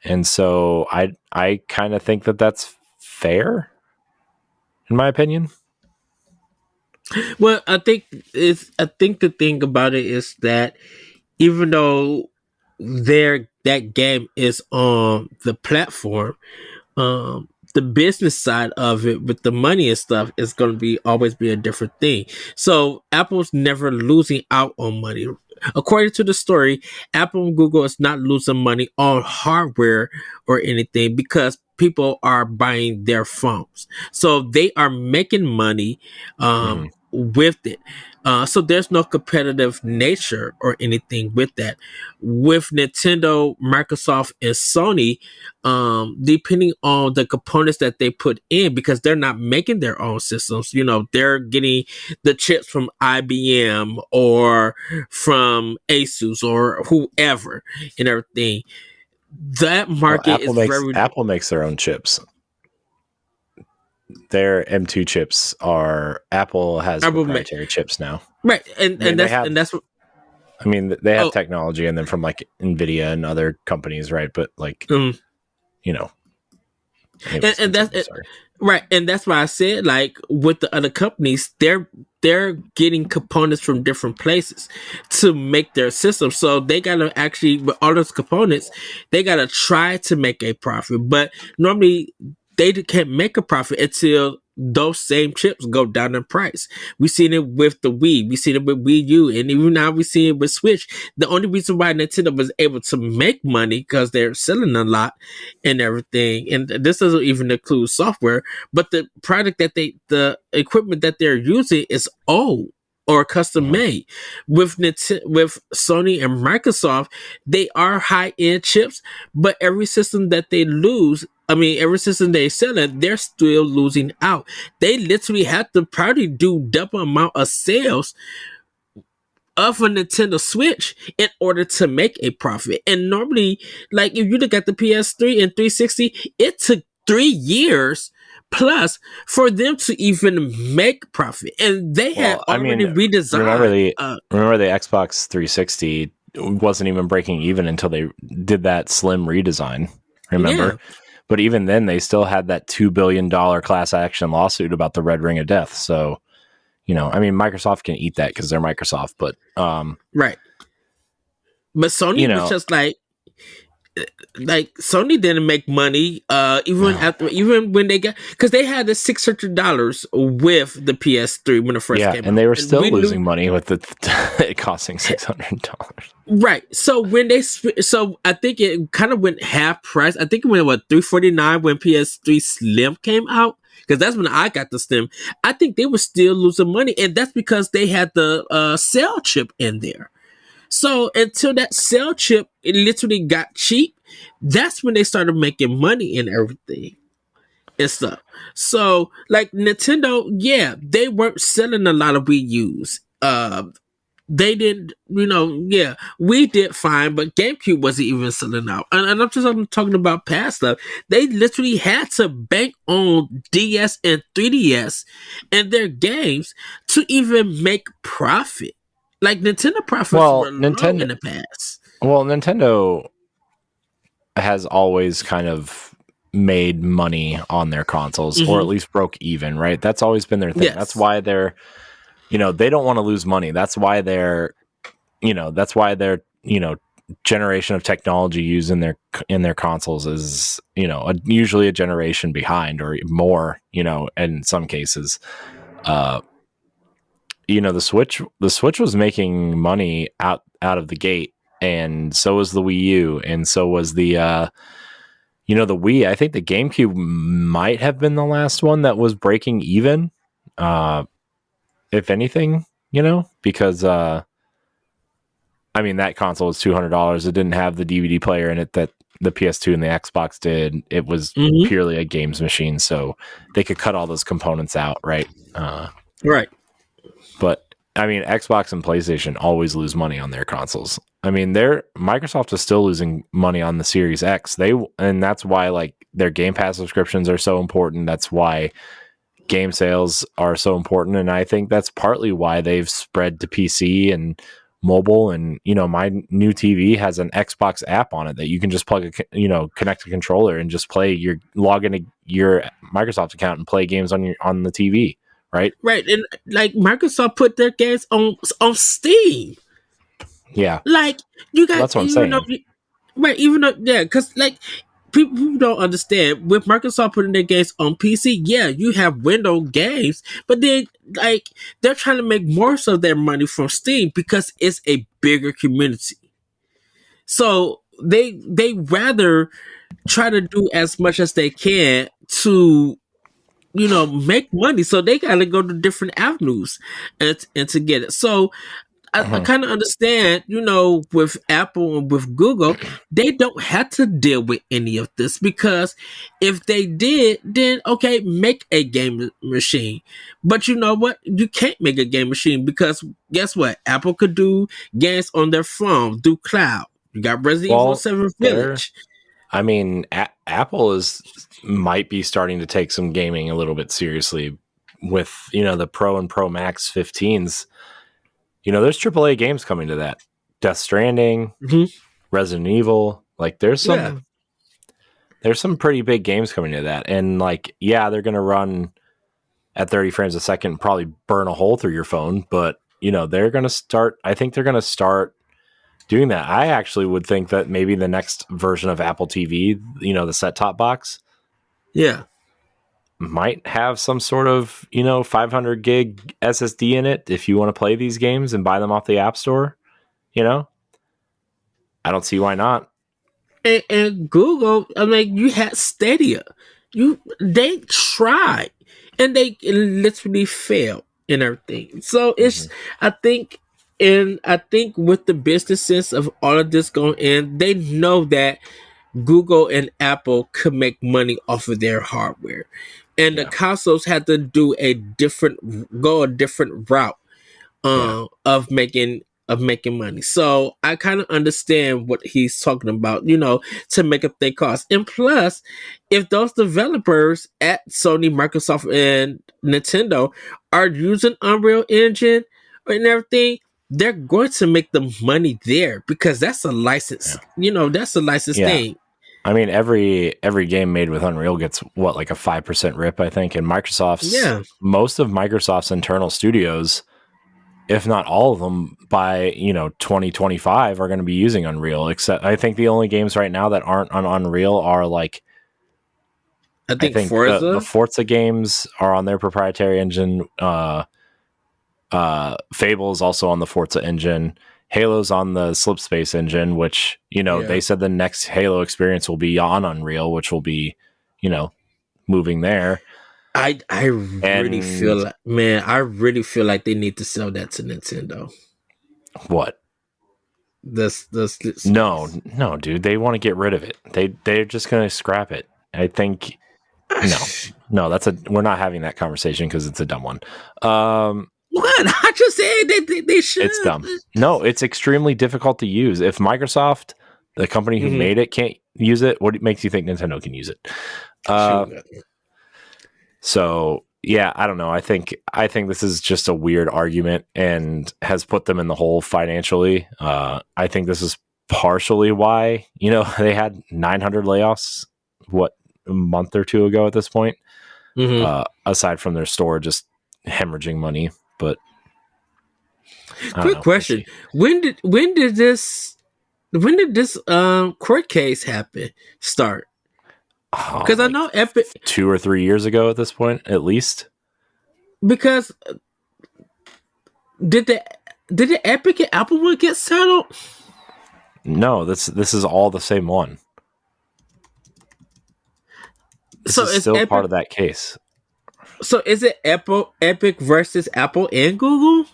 And so I kind of think that that's fair, in my opinion. Well, I think the thing about it is that even though that game is on the platform, the business side of it with the money and stuff is going to always be a different thing. So Apple's never losing out on money. According to the story, Apple and Google is not losing money on hardware or anything because people are buying their phones. So they are making money with it. So there's no competitive nature or anything with that. With Nintendo, Microsoft, and Sony, depending on the components that they put in, because they're not making their own systems, they're getting the chips from IBM or from Asus or whoever and everything. That market Apple makes their own chips. Their M2 chips Apple has proprietary chips now, right? That's what. I mean, they have technology, and then from like Nvidia and other companies, right? But like, and that's it, right? And that's why I said, like, with the other companies, they're they're getting components from different places to make their system. So they gotta actually, with all those components, they gotta try to make a profit. But normally they can't make a profit until those same chips go down in price. We've seen it with the Wii, we seen it with Wii U, and even now we see it with Switch. The only reason why Nintendo was able to make money because they're selling a lot and everything, and this doesn't even include software, but the product that the equipment that they're using is old or custom made. With with Sony and Microsoft, they are high end chips, but every system that they lose, I mean, every system they sell it, they're still losing out. They literally have to probably do double amount of sales of a Nintendo Switch in order to make a profit. And normally, like if you look at the PS3 and 360, it took 3 years plus for them to even make profit, and they had already redesigned. Remember the Xbox 360 wasn't even breaking even until they did that slim redesign. Remember? Yeah. But even then, they still had that $2 billion class action lawsuit about the Red Ring of Death. So, you know, I mean, Microsoft can eat that because they're Microsoft, but right. But Sony was just like Sony didn't make money even when they got, because they had the $600 with the PS3 when it first came out, and they were still losing money with it costing $600. Right. So when I think it kind of went half price. I think it went $349 when PS3 Slim came out, because that's when I got the Slim. I think they were still losing money, and that's because they had the cell chip in there. So until that cell chip, it literally got cheap, that's when they started making money and everything and stuff. So like Nintendo, they weren't selling a lot of Wii U's. They didn't, we did fine, but GameCube wasn't even selling out. And I'm talking about past stuff. They literally had to bank on DS and 3DS and their games to even make profit. Like Nintendo profits were low in the past. Well, Nintendo has always kind of made money on their consoles, or at least broke even, right? That's always been their thing. Yes. That's why they're, they don't want to lose money. That's why their generation of technology used in their consoles is, usually a generation behind or more, in some cases. The Switch was making money out of the gate, and so was the Wii U, and so was the the Wii. I think the GameCube might have been the last one that was breaking even, if anything, because that console was $200. It didn't have the DVD player in it that the PS2 and the Xbox did. It was purely a games machine, so they could cut all those components out, right? Right. But Xbox and PlayStation always lose money on their consoles. Microsoft is still losing money on the Series X. And that's why their Game Pass subscriptions are so important. That's why game sales are so important. And I think that's partly why they've spread to PC and mobile. And my new TV has an Xbox app on it that you can just connect a controller and just log into your Microsoft account and play games on the TV. Right. And Microsoft put their games on Steam. Yeah. You guys, that's what I'm saying. Because people who don't understand, with Microsoft putting their games on PC, you have Windows games, but then they're trying to make more of their money from Steam because it's a bigger community. So they rather try to do as much as they can to make money, so they gotta go to different avenues and to get it. So I kind of understand, with Apple and with Google, they don't have to deal with any of this, because if they did, then okay, make a game machine. But you know what? You can't make a game machine, because guess what? Apple could do games on their phone through cloud. You got Resident Evil 7 Village. Apple might be starting to take some gaming a little bit seriously with, the Pro and Pro Max 15s. There's AAA games coming to that. Death Stranding, Resident Evil. There's some pretty big games coming to that. And they're going to run at 30 frames a second, probably burn a hole through your phone. But they're going to start. I think they're going to start doing that. I actually would think that maybe the next version of Apple TV, the set-top box, might have some sort of 500 gig SSD in it if you want to play these games and buy them off the App Store. I don't see why not. And Google, I mean, you had Stadia. They tried and they literally failed and everything. So it's I think with the business sense of all of this going in, they know that Google and Apple could make money off of their hardware. And the consoles had to go a different route of making money. So I kind of understand what he's talking about, to make up their costs. And plus, if those developers at Sony, Microsoft, and Nintendo are using Unreal Engine and everything, they're going to make the money there because that's a license. That's a licensed thing. I mean, every game made with Unreal gets like a 5% rip, I think. And most of Microsoft's internal studios, if not all of them, by 2025 are going to be using Unreal. Except I think the only games right now that aren't on Unreal are like I think Forza? The Forza games are on their proprietary engine. Fable is also on the Forza engine. Halo's on the Slipspace engine, which they said the next Halo experience will be on Unreal, which will be moving there. I really feel like they need to sell that to Nintendo. What? This No, dude. They want to get rid of it. They're just going to scrap it. I think no. We're not having that conversation because it's a dumb one. What? I just said they should. It's dumb. No, it's extremely difficult to use. If Microsoft, the company who made it, can't use it, what makes you think Nintendo can use it? So yeah, I don't know. I think this is just a weird argument and has put them in the hole financially. I think this is partially why they had 900 layoffs a month or two ago at this point. Aside from their store just hemorrhaging money, but quick question: when did this court case start? Because I know Epic 2 or 3 years ago at this point, at least. Because did the Epic and Apple one get settled? No, this is all the same one. This is still part of that case. So is it Epic versus Apple and Google?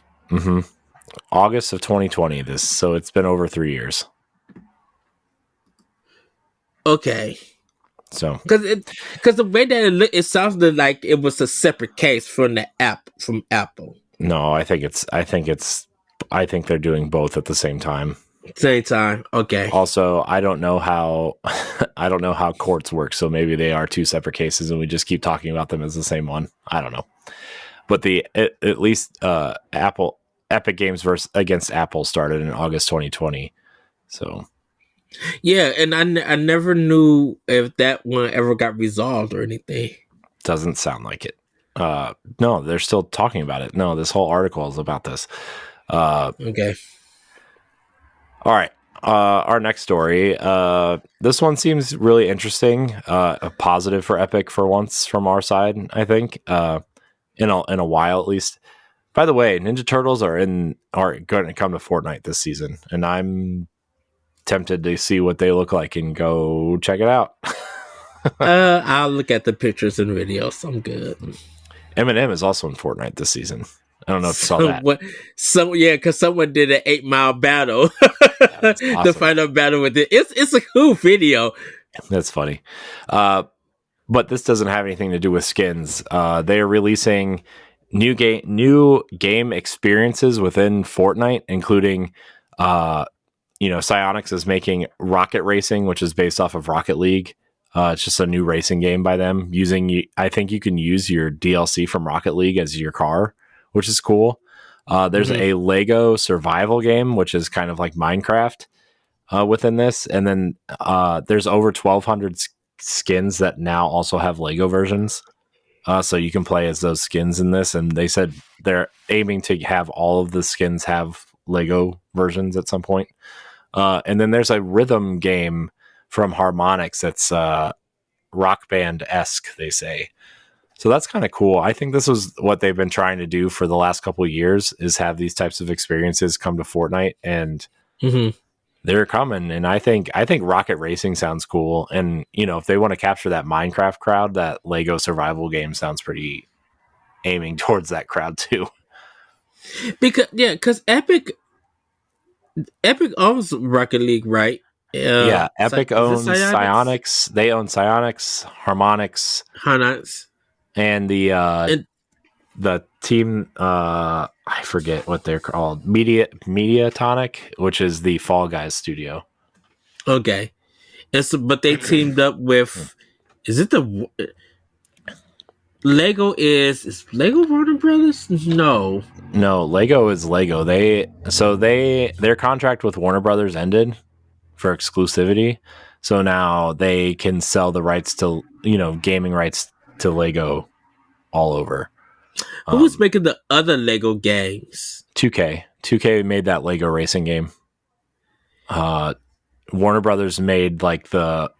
August of 2020. So it's been over 3 years. Okay. So because the way that it sounded like it was a separate case from Apple. No, I think they're doing both at the same time. Same time. Okay. Also, I don't know how courts work, so maybe they are two separate cases and we just keep talking about them as the same one. I don't know. But at least Epic Games against Apple started in August 2020. So yeah, and I never knew if that one ever got resolved or anything. Doesn't sound like it. No, they're still talking about it. No, this whole article is about this. Okay. All right. Our next story. This one seems really interesting. A positive for Epic for once from our side, I think. In a while at least. By the way, Ninja Turtles are going to come to Fortnite this season, and I'm tempted to see what they look like and go check it out. I'll look at the pictures and videos. I'm good. Eminem is also in Fortnite this season. I don't know if you saw that. Because someone did an 8-mile battle awesome. to find a battle with it. It's a cool video. That's funny. But this doesn't have anything to do with skins. They are releasing new game experiences within Fortnite, including Psyonix is making Rocket Racing, which is based off of Rocket League. It's just a new racing game by them. I think you can use your DLC from Rocket League as your car, which is cool. There's a Lego survival game, which is kind of like Minecraft within this. And then there's over 1,200 skins that now also have Lego versions. so you can play as those skins in this. And they said they're aiming to have all of the skins have Lego versions at some point. And then there's a rhythm game from Harmonix that's Rock Band-esque, they say. So that's kind of cool. I think this was what they've been trying to do for the last couple of years, is have these types of experiences come to Fortnite, and they're coming. And I think Rocket Racing sounds cool. And, you know, if they want to capture that Minecraft crowd, that Lego survival game sounds pretty aiming towards that crowd too. Because Epic owns Rocket League, right? Yeah, Epic owns Psyonix. They own Psyonix, Harmonix, and the team. I forget what they're called. Mediatonic, which is the Fall Guys studio. Okay, and so, but they teamed up with. Is it the Lego? Is Lego Warner Brothers? No, Lego is Lego. Their contract with Warner Brothers ended for exclusivity, so now they can sell the rights to, you know, gaming rights to Lego all over. Who was making the other Lego games? 2K made that Lego racing game. Warner Brothers made like the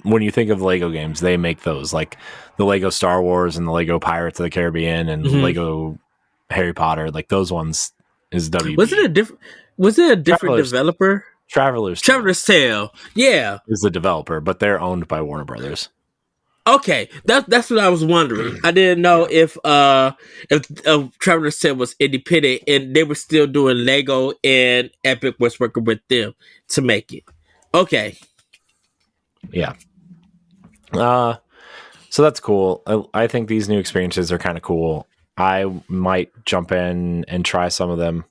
when you think of Lego games, they make those, like the Lego Star Wars and the Lego Pirates of the Caribbean and Lego Harry Potter, like those ones is WB. Was it a different developer? Traveler's Tale. Yeah, is the developer, but they're owned by Warner Brothers. Okay, that's what I was wondering. I didn't know if Traveler's Tale was independent and they were still doing Lego and Epic was working with them to make it. Okay. Yeah. So that's cool. I think these new experiences are kind of cool. I might jump in and try some of them,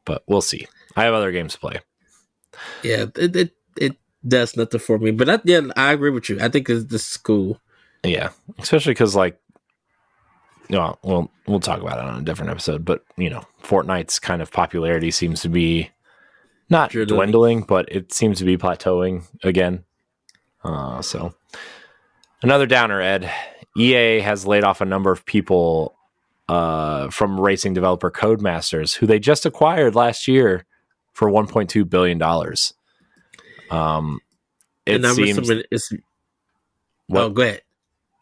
but we'll see. I have other games to play. Yeah, it does nothing for me, but I agree with you. I think this is cool. Yeah, especially because, like, we'll talk about it on a different episode. But you know, Fortnite's kind of popularity seems to be not dwindling, but it seems to be plateauing again. So another downer, Ed. EA has laid off a number of people from racing developer Codemasters, who they just acquired last year for $1.2 billion. It seems. Oh, go ahead.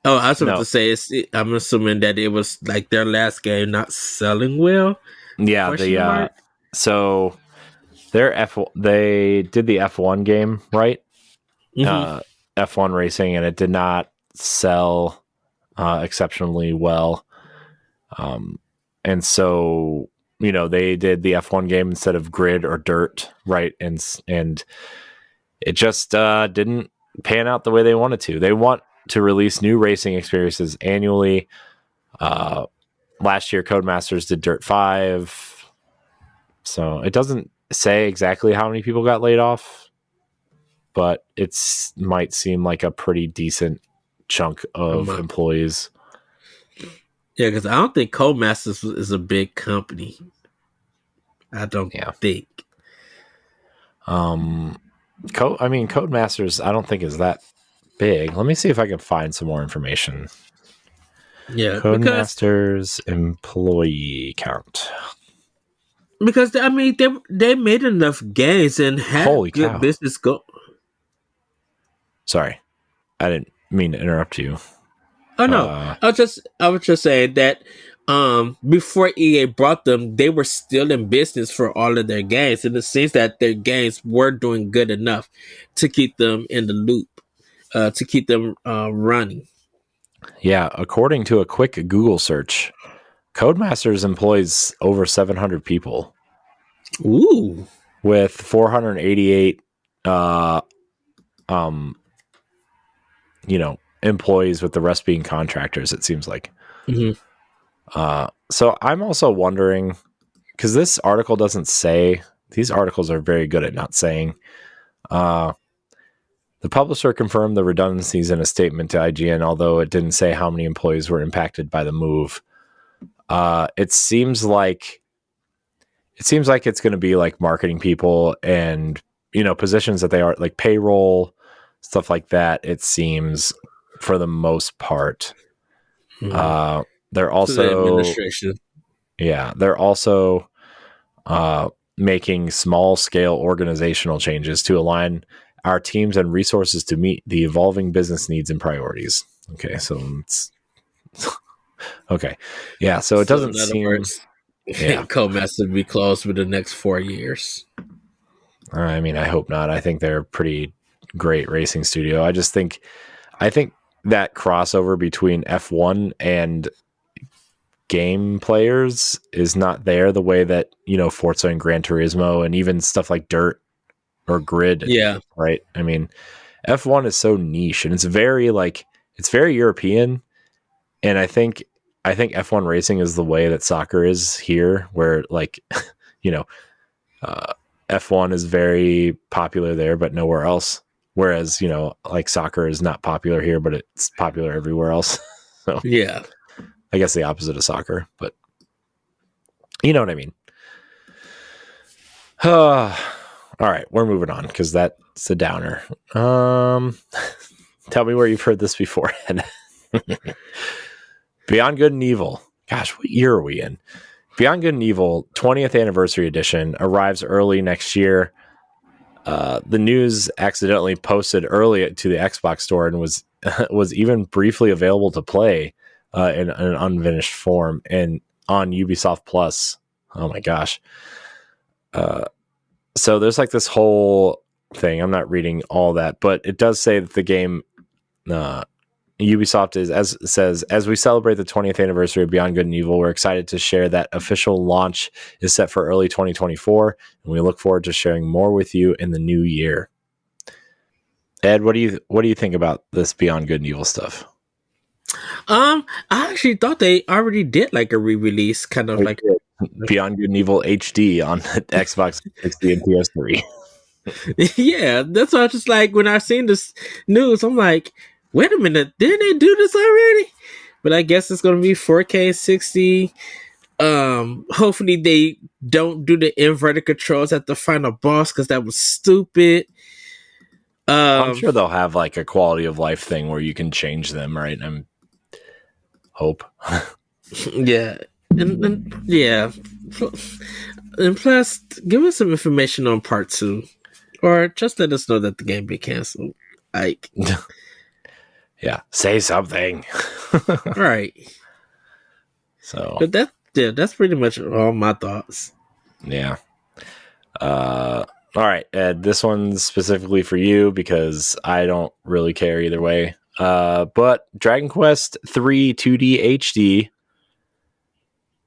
Oh, I was about to say, I'm assuming that it was like their last game not selling well. Yeah, so they did the F1 game, right? F1 racing, and it did not sell exceptionally well. And so, you know, they did the F1 game instead of Grid or Dirt, right? And it just didn't pan out the way they wanted to. They want to release new racing experiences annually. Last year, Codemasters did Dirt 5. So it doesn't say exactly how many people got laid off, but it might seem like a pretty decent chunk of employees. Yeah, because I don't think Codemasters is a big company. I don't think. Codemasters, I don't think is that big. Let me see if I can find some more information. Yeah, Codemasters employee count. Because they made enough games and had good business go. Sorry, I didn't mean to interrupt you. Oh no, I was just saying that before EA brought them, they were still in business for all of their games, and it seems that their games were doing good enough to keep them in the loop, to keep them running. Yeah, according to a quick Google search, Codemasters employs over 700 people. Ooh, with 488 employees, with the rest being contractors, it seems like. So I'm also wondering, because this article doesn't say, these articles are very good at not saying. The publisher confirmed the redundancies in a statement to IGN, although it didn't say how many employees were impacted by the move. It seems like it's going to be like marketing people and, positions that they are like payroll, stuff like that. It seems for the most part. They're To the also administration. they're also making small scale organizational changes to align our teams and resources to meet the evolving business needs and priorities. Okay, so it's okay. Yeah, so it doesn't in other seem words, Codemaster to be closed for the next 4 years. I mean, I hope not. I think they're a pretty great racing studio. I think that crossover between F1 and game players is not there the way that, Forza and Gran Turismo and even stuff like Dirt or Grid. Yeah. Right. I mean, F1 is so niche and it's very European. And I think F1 racing is the way that soccer is here, where F1 is very popular there, but nowhere else. Whereas, soccer is not popular here, but it's popular everywhere else. So yeah, I guess the opposite of soccer, but you know what I mean? All right, we're moving on because that's a downer. Tell me where you've heard this before. Beyond Good and Evil. Gosh, what year are we in? Beyond Good and Evil 20th Anniversary Edition arrives early next year. The news accidentally posted early to the Xbox store and was even briefly available to play in an unfinished form and on Ubisoft Plus. Oh my gosh. So there's this whole thing. I'm not reading all that, but it does say that the game Ubisoft says, as we celebrate the 20th anniversary of Beyond Good and Evil, we're excited to share that official launch is set for early 2024, and we look forward to sharing more with you in the new year. Ed, what do you think about this Beyond Good and Evil stuff? I actually thought they already did a re-release, kind of like Beyond Good and Evil HD on Xbox 360 and PS3. Yeah, that's why I was just when I seen this news, I'm like, wait a minute, didn't they do this already? But I guess it's going to be 4K 60. Hopefully they don't do the inverted controls at the final boss because that was stupid. I'm sure they'll have a quality of life thing where you can change them, right? I'm hope. Yeah, and yeah, and plus, give us some information on part 2, or just let us know that the game be canceled. Yeah, say something. Right. So, but that's pretty much all my thoughts. Yeah. All right, Ed, this one's specifically for you because I don't really care either way. But Dragon Quest 3 2D HD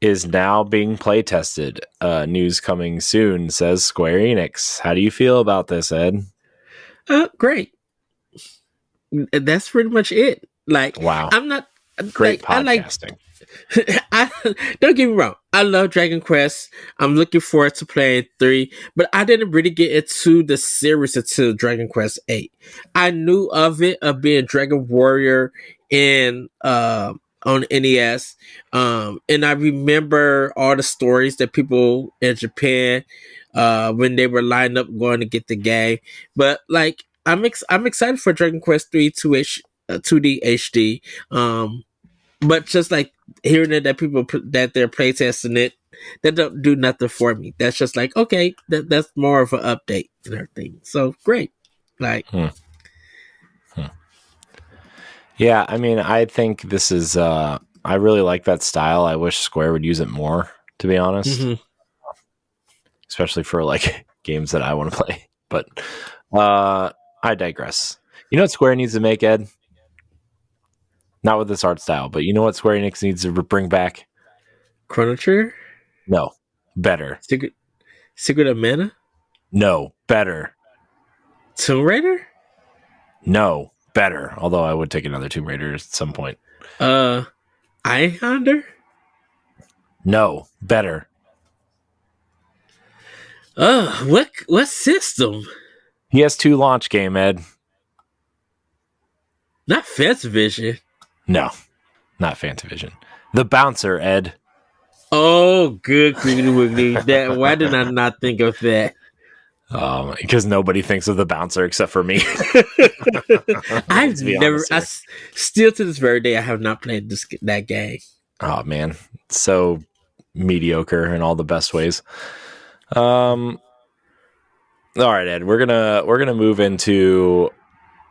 is now being play tested. News coming soon, says Square Enix. How do you feel about this, Ed? Great. That's pretty much it. Wow. I'm not great podcasting. Don't get me wrong. I love Dragon Quest. I'm looking forward to playing 3, but I didn't really get into the series until Dragon Quest 8. I knew of being Dragon Warrior on NES. And I remember all the stories that people in Japan when they were lined up going to get the game. But I'm excited for Dragon Quest 3 2D HD. But just hearing that people that they're playtesting it, that don't do nothing for me. That's just okay, that's more of an update and everything. So great. Yeah, I mean, I think this is I really like that style. I wish Square would use it more, to be honest. Mm-hmm. Especially for games that I want to play. But I digress. You know what Square needs to make, Ed? Not with this art style, but you know what Square Enix needs to bring back? Chrono Trigger? No. Better. Secret of Mana? No. Better. Tomb Raider? No. Better. Although I would take another Tomb Raider at some point. Islander? No. Better. What system? PS2 launch game, Ed. Not Fantavision. No, not Fantavision. The Bouncer, Ed. Oh, good griggly wiggly. Why did I not think of that? Because nobody thinks of the bouncer except for me. I've never, still to this very day, I have not played that game. Oh man, so mediocre in all the best ways. All right, Ed, we're gonna move into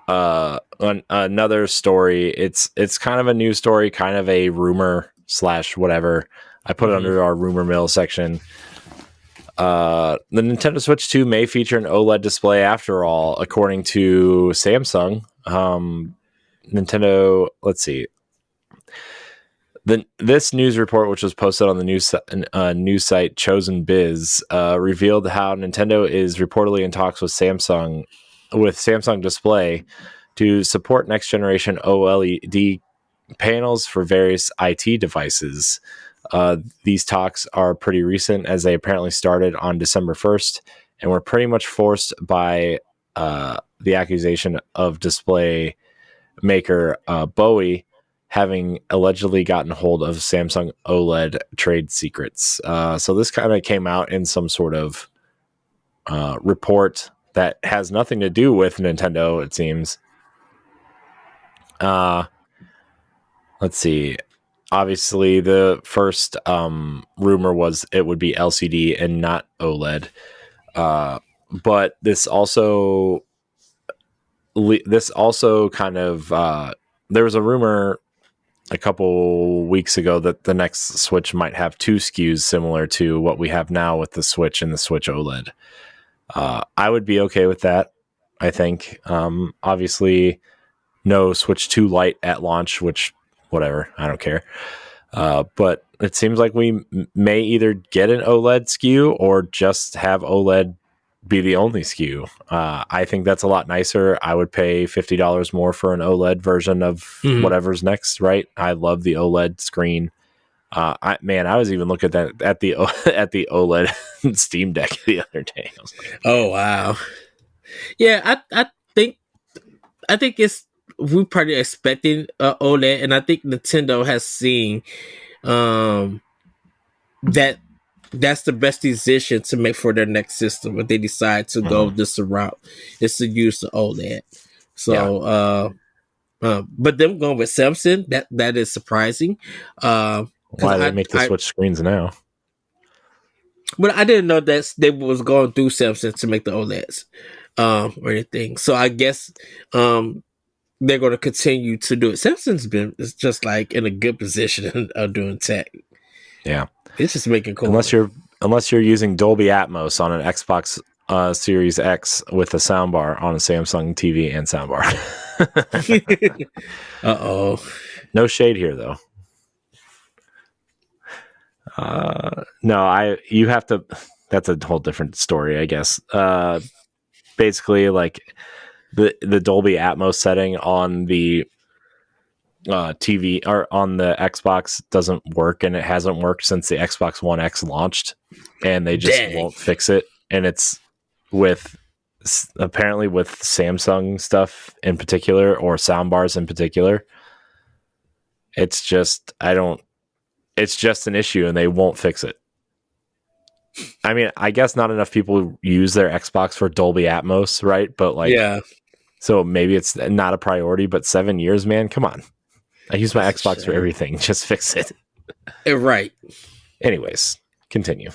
another story. It's kind of a news story, kind of a rumor / whatever. I put it under our rumor mill section. The Nintendo Switch 2 may feature an OLED display after all, according to Samsung. Nintendo, let's see. This news report, which was posted on the news site Chosen Biz, revealed how Nintendo is reportedly in talks with Samsung Display to support next generation OLED panels for various IT devices. These talks are pretty recent, as they apparently started on December 1st and were pretty much forced by the accusation of display maker Bowie having allegedly gotten hold of Samsung OLED trade secrets. So this kind of came out in some sort of report that has nothing to do with Nintendo, it seems. Let's see. Obviously, the first rumor was it would be LCD and not OLED. But this also kind of there was a rumor a couple weeks ago that the next Switch might have two SKUs similar to what we have now with the Switch and the Switch OLED. I would be okay with that, I think. Obviously, no Switch 2 Lite at launch, which, whatever, I don't care. But it seems like we may either get an OLED SKU or just have OLED be the only SKU. I think that's a lot nicer. I would pay $50 more for an OLED version of whatever's next, right? I love the OLED screen. I was even looking at the OLED Steam Deck the other day. I was like, oh wow, yeah. I think it's we're probably expecting OLED, and I think Nintendo has seen that that's the best decision to make for their next system if they decide to go this route is to use the OLED. So, but them going with Samsung, that is surprising. Why they make the Switch screens now? But I didn't know that they was going through Samsung to make the OLEDs or anything. So I guess they're going to continue to do it. Samsung's been just like in a good position of doing tech. Yeah. It's just making cool. Unless you're using Dolby Atmos on an Xbox Series X with a soundbar on a Samsung TV and soundbar. Uh-oh. No shade here, though. No, you have to. That's a whole different story, I guess. Basically, like the Dolby Atmos setting on the TV or on the Xbox doesn't work, and it hasn't worked since the Xbox One X launched, and they just won't fix it. And it's apparently with Samsung stuff in particular, or soundbars in particular. It's just it's just an issue, and they won't fix it. I mean, I guess not enough people use their Xbox for Dolby Atmos, right? But like, yeah. So maybe it's not a priority, but 7 years, man, come on. I use my Xbox for everything. Just fix it. Right. Anyways, continue.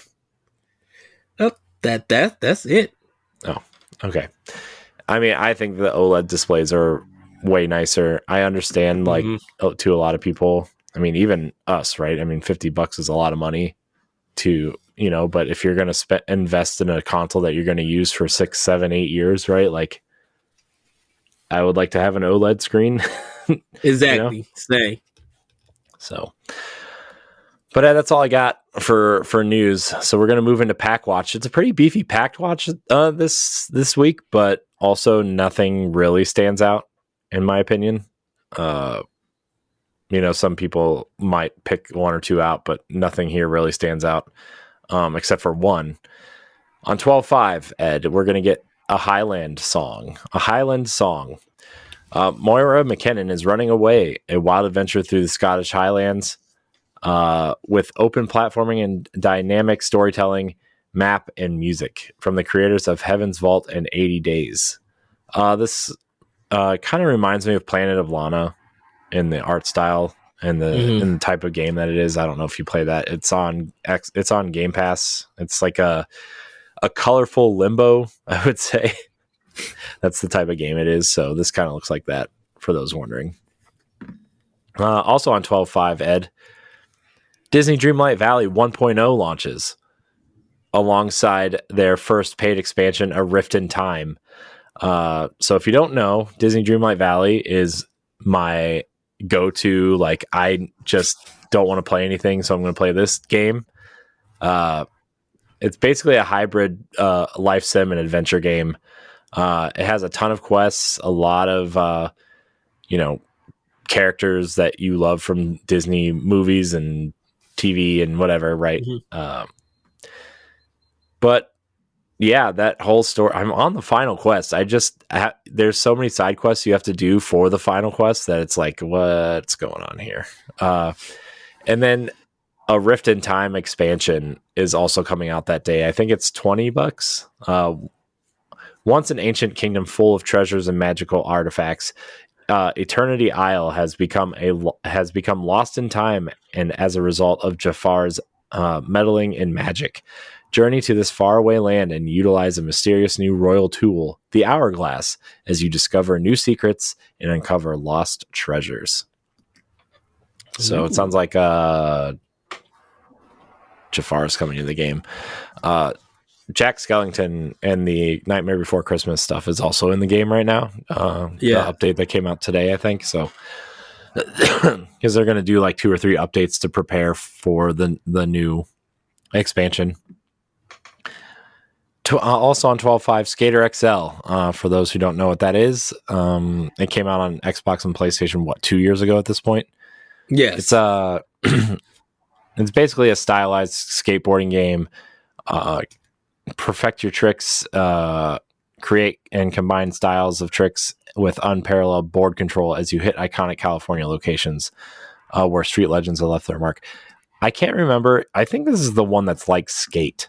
Oh, that's it. Oh, okay. I mean, I think the OLED displays are way nicer. I understand, like, to a lot of people. I mean, even us, right? I mean, $50 is a lot of money to, but if you're going to invest in a console that you're going to use for 6, 7, 8 years, right? Like, I would like to have an OLED screen. Exactly. Say. So, but that's all I got for news. So we're gonna move into Pack Watch. It's a pretty beefy Pack Watch this week, but also nothing really stands out in my opinion. Some people might pick one or two out, but nothing here really stands out, except for one. On 12/5, Ed, we're gonna get a Highland song. Moira McKinnon is running away, a wild adventure through the Scottish Highlands. With open platforming and dynamic storytelling, map, and music from the creators of Heaven's Vault and 80 Days. This kind of reminds me of Planet of Lana in the art style and the type of game that it is. I don't know if you play that. It's on Game Pass. It's like a colorful Limbo, I would say. That's the type of game it is. So this kind of looks like that, for those wondering. Also on 12/5, Ed, Disney Dreamlight Valley 1.0 launches alongside their first paid expansion, A Rift in Time. So if you don't know, Disney Dreamlight Valley is my go-to, like, I just don't want to play anything, so I'm going to play this game. It's basically a hybrid life sim and adventure game. It has a ton of quests, a lot of characters that you love from Disney movies and TV and whatever, right? But yeah, that whole story. I'm on the final quest. There's so many side quests you have to do for the final quest that it's like, what's going on here? And then A Rift in Time expansion is also coming out that day. I think it's $20. Once an ancient kingdom full of treasures and magical artifacts, Eternity Isle has become lost in time, and as a result of Jafar's meddling in magic. Journey to this faraway land and utilize a mysterious new royal tool, the Hourglass, as you discover new secrets and uncover lost treasures. So it sounds like Jafar is coming into the game. Jack Skellington and the Nightmare Before Christmas stuff is also in the game right now. The update that came out today, I think. So because they're going to do like 2 or 3 updates to prepare for the new expansion. Also on 12/5, Skater XL. For those who don't know what that is, it came out on Xbox and PlayStation 2 years ago at this point. Yes, it's basically a stylized skateboarding game. Perfect your tricks, create and combine styles of tricks with unparalleled board control as you hit iconic California locations where street legends have left their mark. I can't remember. I think this is the one that's like Skate,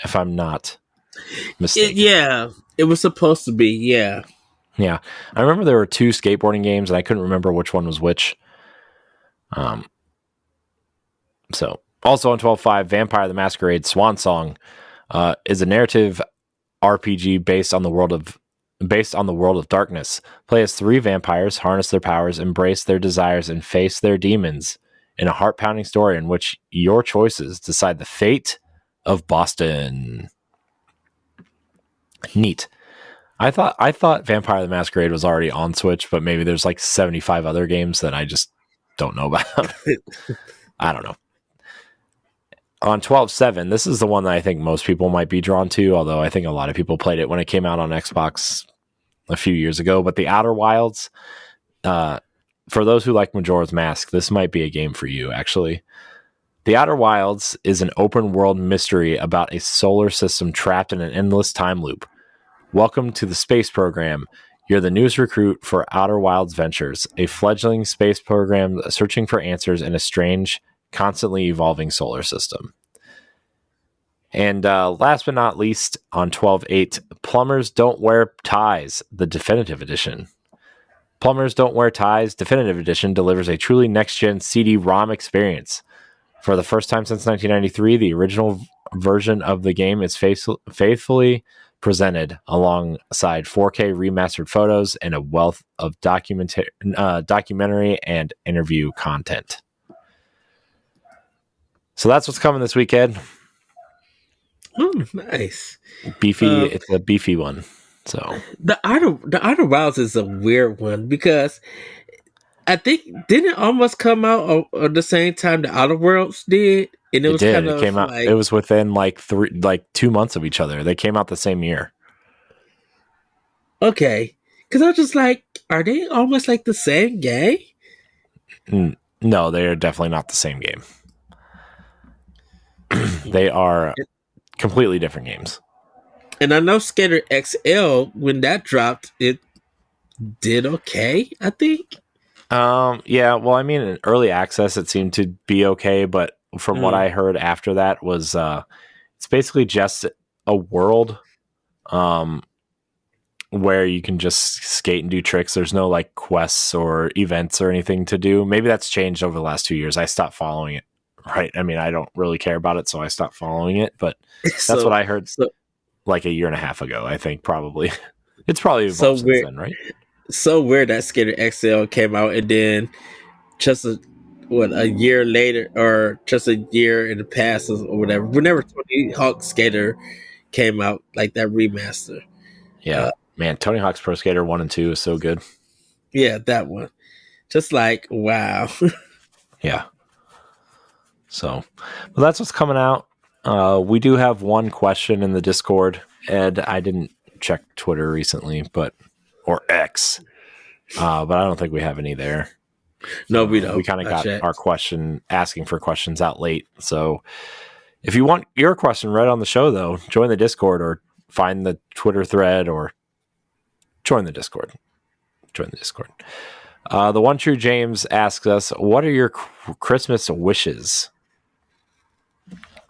if I'm not mistaken. It was supposed to be. Yeah. I remember there were 2 skateboarding games, and I couldn't remember which one was which. So also on 12/5, Vampire the Masquerade Swan Song is a narrative RPG based on the world of darkness. Play as 3 vampires, harness their powers, embrace their desires, and face their demons in a heart-pounding story in which your choices decide the fate of Boston. Neat. I thought Vampire the Masquerade was already on Switch, but maybe there's like 75 other games that I just don't know about. I don't know. On 12/7, this is the one that I think most people might be drawn to, although I think a lot of people played it when it came out on Xbox a few years ago. But the Outer Wilds, for those who like Majora's Mask, this might be a game for you, actually. The Outer Wilds is an open-world mystery about a solar system trapped in an endless time loop. Welcome to the space program. You're the newest recruit for Outer Wilds Ventures, a fledgling space program searching for answers in a strange, constantly evolving solar system. And last but not least, on 12/8, Plumbers Don't Wear Ties, the Definitive Edition. Plumbers Don't Wear Ties Definitive Edition delivers a truly next-gen CD-ROM experience. For the first time since 1993, the original version of the game is faithfully presented alongside 4K remastered photos and a wealth of documentary and interview content. So that's what's coming this weekend. Oh, nice. Beefy. It's a beefy one. So the Outer Wilds is a weird one because I think didn't it almost come out at the same time the Outer Worlds did, and it did. It came out. It was within like 2 months of each other. They came out the same year. Okay, because I was just like, are they almost like the same game? No, they are definitely not the same game. They are completely different games. And I know Skater XL, when that dropped, it did okay, I think. Yeah, well, I mean, in early access, it seemed to be okay, but from what I heard after that was It's basically just a world where you can just skate and do tricks. There's no like quests or events or anything to do. Maybe that's changed over the last 2 years. I stopped following it. Right. I mean, I don't really care about it, so I stopped following it. But that's what I heard like a year and a half ago, I think, probably. It's probably evolved since then, right? So weird that Skater XL came out and then just a year later, or just a year in the past or whatever, whenever Tony Hawk Skater came out, like that remaster. Yeah. Man, Tony Hawk's Pro Skater 1 and 2 is so good. Yeah, that one. Just like, wow. Yeah. So, well, that's what's coming out. We do have one question in the Discord. Ed, I didn't check Twitter recently, or X, but I don't think we have any there. No, we don't. We kind of got our question, asking for questions out late. So if you want your question read on the show, though, join the Discord or find the Twitter thread or join the Discord. The One True James asks us, what are your Christmas wishes?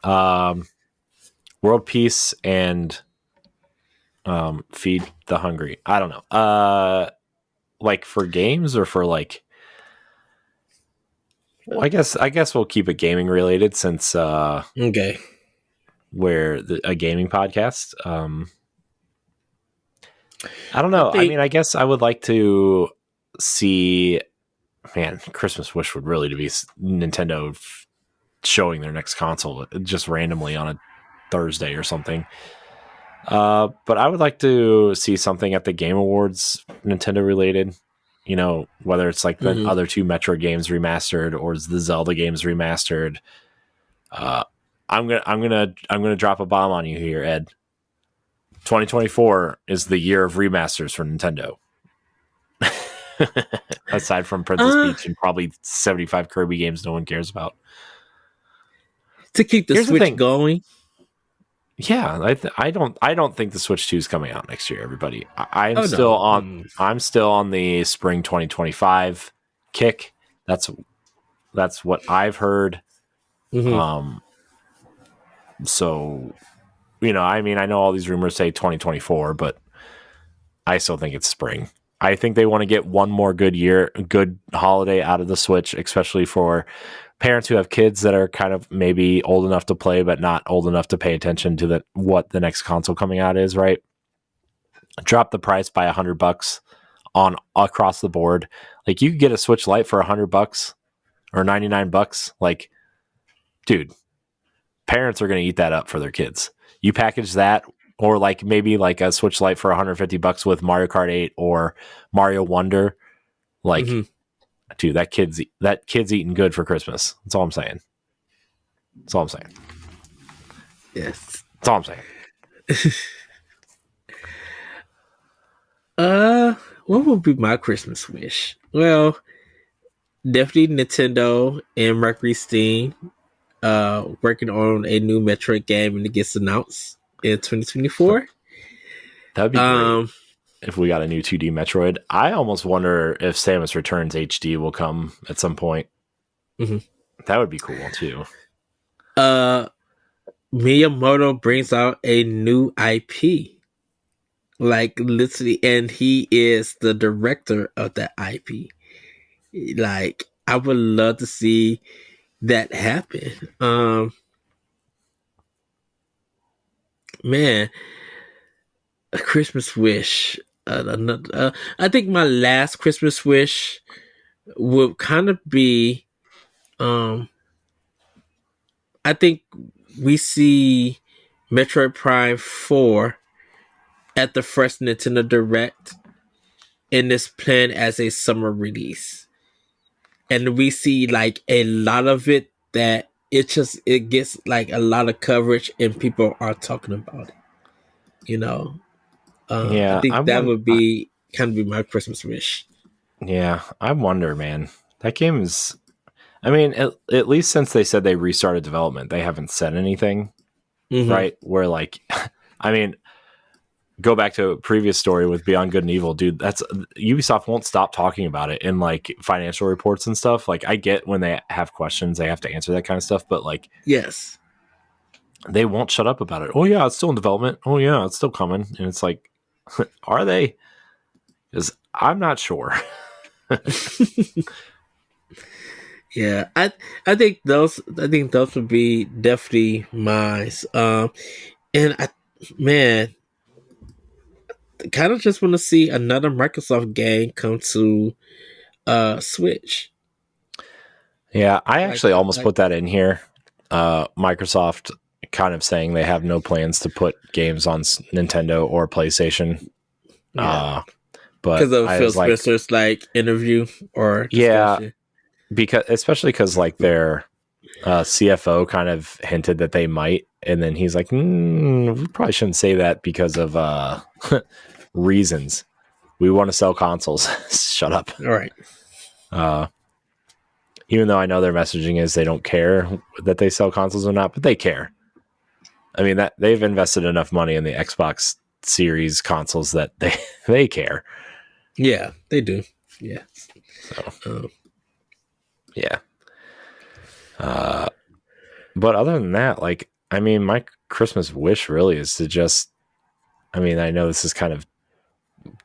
World peace and feed the hungry. I don't know. Like for games or for like, well, I guess we'll keep it gaming related since okay, we're a gaming podcast. I don't know. I mean, I guess I would like to see. Man, Christmas wish would really to be Nintendo showing their next console just randomly on a Thursday or something. But I would like to see something at the Game Awards, Nintendo related. You know, whether it's like the other two Metroid games remastered or the Zelda games remastered. I'm gonna drop a bomb on you here, Ed. 2024 is the year of remasters for Nintendo. Aside from Princess Peach and probably 75 Kirby games no one cares about. To keep the Switch going. Yeah, I don't think the Switch 2 is coming out next year, everybody. I'm still on the spring 2025 kick. That's what I've heard. So, you know, I mean, I know all these rumors say 2024, but I still think it's spring. I think they want to get one more good holiday out of the Switch, especially for parents who have kids that are kind of maybe old enough to play, but not old enough to pay attention to what the next console coming out is, right? Drop the price by $100 on across the board. Like you could get a Switch Lite for $100 or $99. Like, dude, parents are going to eat that up for their kids. You package that, or like maybe like a Switch Lite for $150 with Mario Kart 8 or Mario Wonder. Like, dude, that kid's eating good for Christmas. That's all I'm saying. Yes. That's all I'm saying. What would be my Christmas wish? Well, definitely Nintendo and Mercury Steam working on a new Metroid game and it gets announced in 2024. That'd be great if we got a new 2D Metroid. I almost wonder if Samus Returns HD will come at some point. That would be cool too. Miyamoto brings out a new IP. Like literally, and he is the director of that IP. Like, I would love to see that happen. Man, a Christmas wish. I think my last Christmas wish would kind of be. I think we see Metroid Prime 4 at the first Nintendo Direct, and it's planned as a summer release. And we see like a lot of it that it gets like a lot of coverage and people are talking about it. You know? I think that would be kind of be my Christmas wish. Yeah, I wonder, man. That game is, I mean, at least since they said they restarted development, they haven't said anything, right? Where like, I mean, go back to a previous story with Beyond Good and Evil, dude. That's Ubisoft won't stop talking about it in like financial reports and stuff. Like, I get when they have questions, they have to answer that kind of stuff. But like, yes, they won't shut up about it. Oh yeah, it's still in development. Oh yeah, it's still coming. And it's like, are they? Because I'm not sure. Yeah, I think those would be definitely mine. And man, kind of just want to see another Microsoft game come to Switch. Yeah, I actually almost put that in here. Microsoft kind of saying they have no plans to put games on Nintendo or PlayStation. Yeah. But because of Phil Spencer's interview or discussion. Yeah, especially because their CFO kind of hinted that they might, and then he's like, we probably shouldn't say that because of reasons. We want to sell consoles. Shut up. All right. Even though I know their messaging is they don't care that they sell consoles or not, but they care. I mean, that they've invested enough money in the Xbox Series consoles that they care. Yeah, they do. Yeah. So, yeah. But other than that, my Christmas wish really is to just, I know this is kind of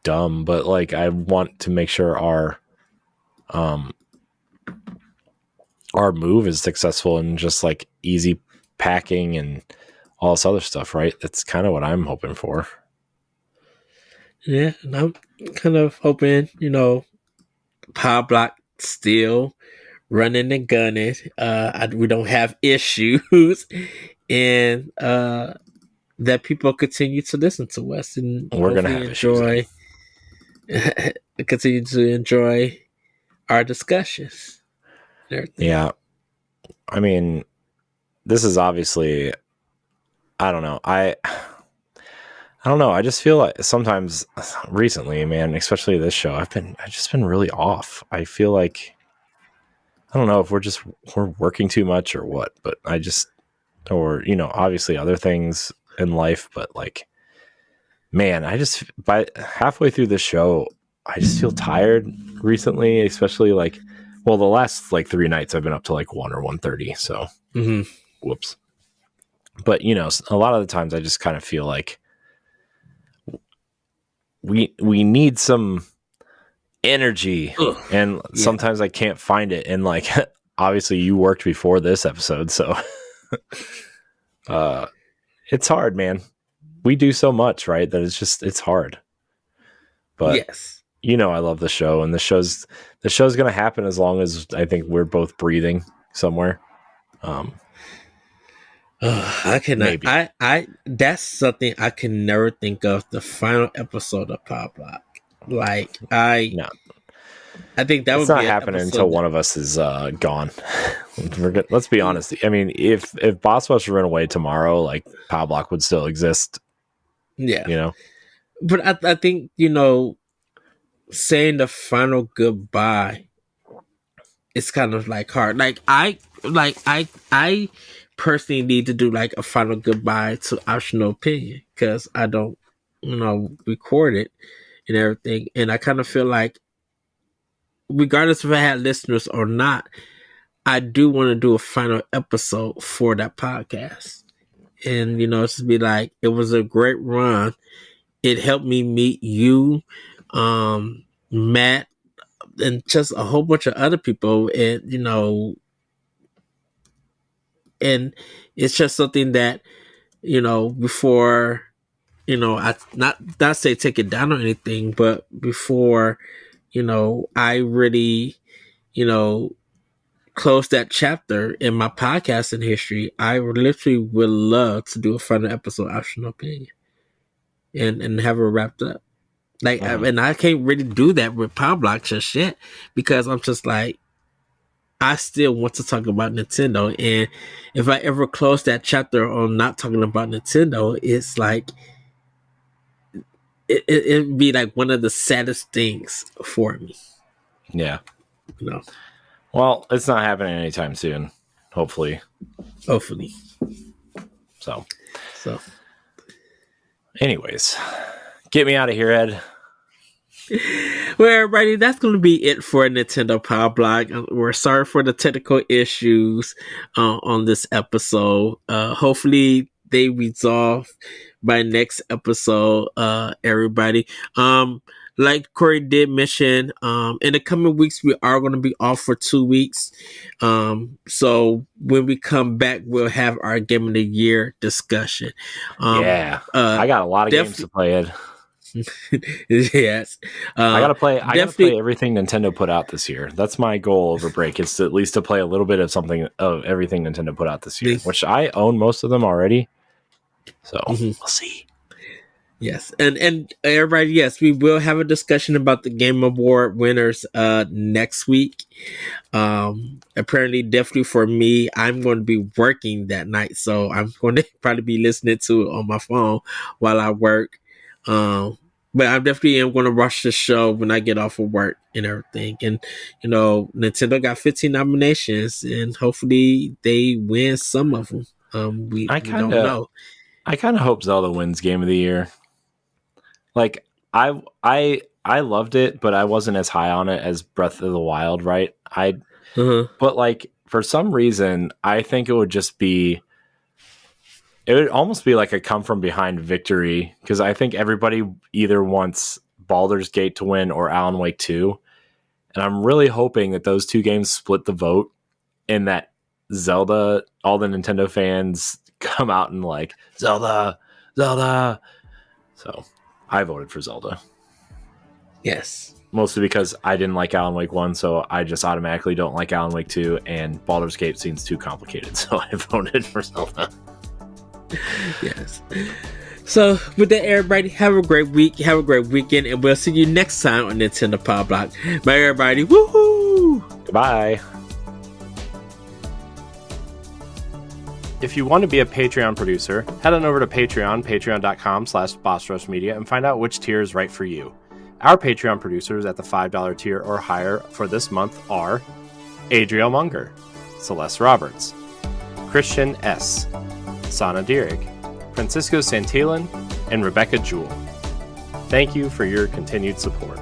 dumb, but I want to make sure our move is successful and just easy packing and all this other stuff, right? That's kind of what I'm hoping for. Yeah, and I'm kind of hoping, Pow Block still running and gunning. We don't have issues, and that people continue to listen to us, and we're gonna have enjoy, continue to enjoy our discussions. Yeah, this is obviously, I don't know. I don't know. I just feel like sometimes recently, man, especially this show, I've just been really off. I feel like, I don't know if we're working too much or what, but obviously other things in life, but man, by halfway through the show, I just feel tired recently, especially the last 3 nights I've been up to 1 or 1:30. So, Whoops. But a lot of the times I just kind of feel like we need some energy. Ugh, and sometimes I can't find it. And obviously you worked before this episode, so it's hard, man. We do so much, right? That it's hard. But yes, I love the show, and the show's going to happen as long as I think we're both breathing somewhere. I cannot. Maybe. I that's something I can never think of. The final episode of Pow Block. I think that it's would not be happening until one of us is gone. Let's be honest. I mean, if Boss Rush ran away tomorrow, Pow Block would still exist. Yeah, But I think saying the final goodbye, it's kind of hard. I personally need to do a final goodbye to Optional Opinion because I don't, record it and everything, and I kind of feel like, regardless if I had listeners or not, I do want to do a final episode for that podcast, and it's just be it was a great run. It helped me meet you, Matt, and just a whole bunch of other people, and and it's just something that before I not say take it down or anything, but before I really close that chapter in my podcasting history, I literally would love to do a final episode of Optional Opinion and have it wrapped up. And I can't really do that with Pow Block just yet because I'm just I still want to talk about Nintendo, and if I ever close that chapter on not talking about Nintendo, it's it'd be one of the saddest things for me. Yeah. Well, it's not happening anytime soon. Hopefully. So. Anyways, get me out of here, Ed. Well, everybody, that's going to be it for Nintendo Power Block. We're sorry for the technical issues on this episode. Hopefully, they resolve by next episode. Everybody, like Corey did mention, in the coming weeks we are going to be off for 2 weeks. So when we come back, we'll have our Game of the Year discussion. I got a lot of games to play, Ed. Yes, I gotta play everything Nintendo put out this year. That's my goal over break. Is to at least to play a little bit of something of everything Nintendo put out this year, which I own most of them already. So we'll see. Yes, and everybody, yes, we will have a discussion about the Game Award winners next week. Apparently, definitely for me, I'm going to be working that night, so I'm going to probably be listening to it on my phone while I work. But I definitely am going to watch the show when I get off of work and everything. And, Nintendo got 15 nominations, and hopefully they win some of them. We don't know. I kind of hope Zelda wins Game of the Year. Like, I loved it, but I wasn't as high on it as Breath of the Wild, right? But, like, for some reason, I think it would almost be like a come from behind victory, because I think everybody either wants Baldur's Gate to win or Alan Wake 2. And I'm really hoping that those two games split the vote and that Zelda, all the Nintendo fans come out and like, Zelda. So I voted for Zelda. Yes. Mostly because I didn't like Alan Wake 1, so I just automatically don't like Alan Wake 2, and Baldur's Gate seems too complicated, so I voted for Zelda. Yes. So with that, everybody, have a great week, have a great weekend, and we'll see you next time on Nintendo Pow Block. Bye, everybody. Woohoo! Goodbye. If you want to be a Patreon producer, head on over to patreon.com/BossRushMedia, and find out which tier is right for you. Our Patreon producers at the $5 tier or higher for this month are Adriel Munger, Celeste Roberts, Christian S., Sana Dirrig, Francisco Santillan, and Rebecca Jewell. Thank you for your continued support.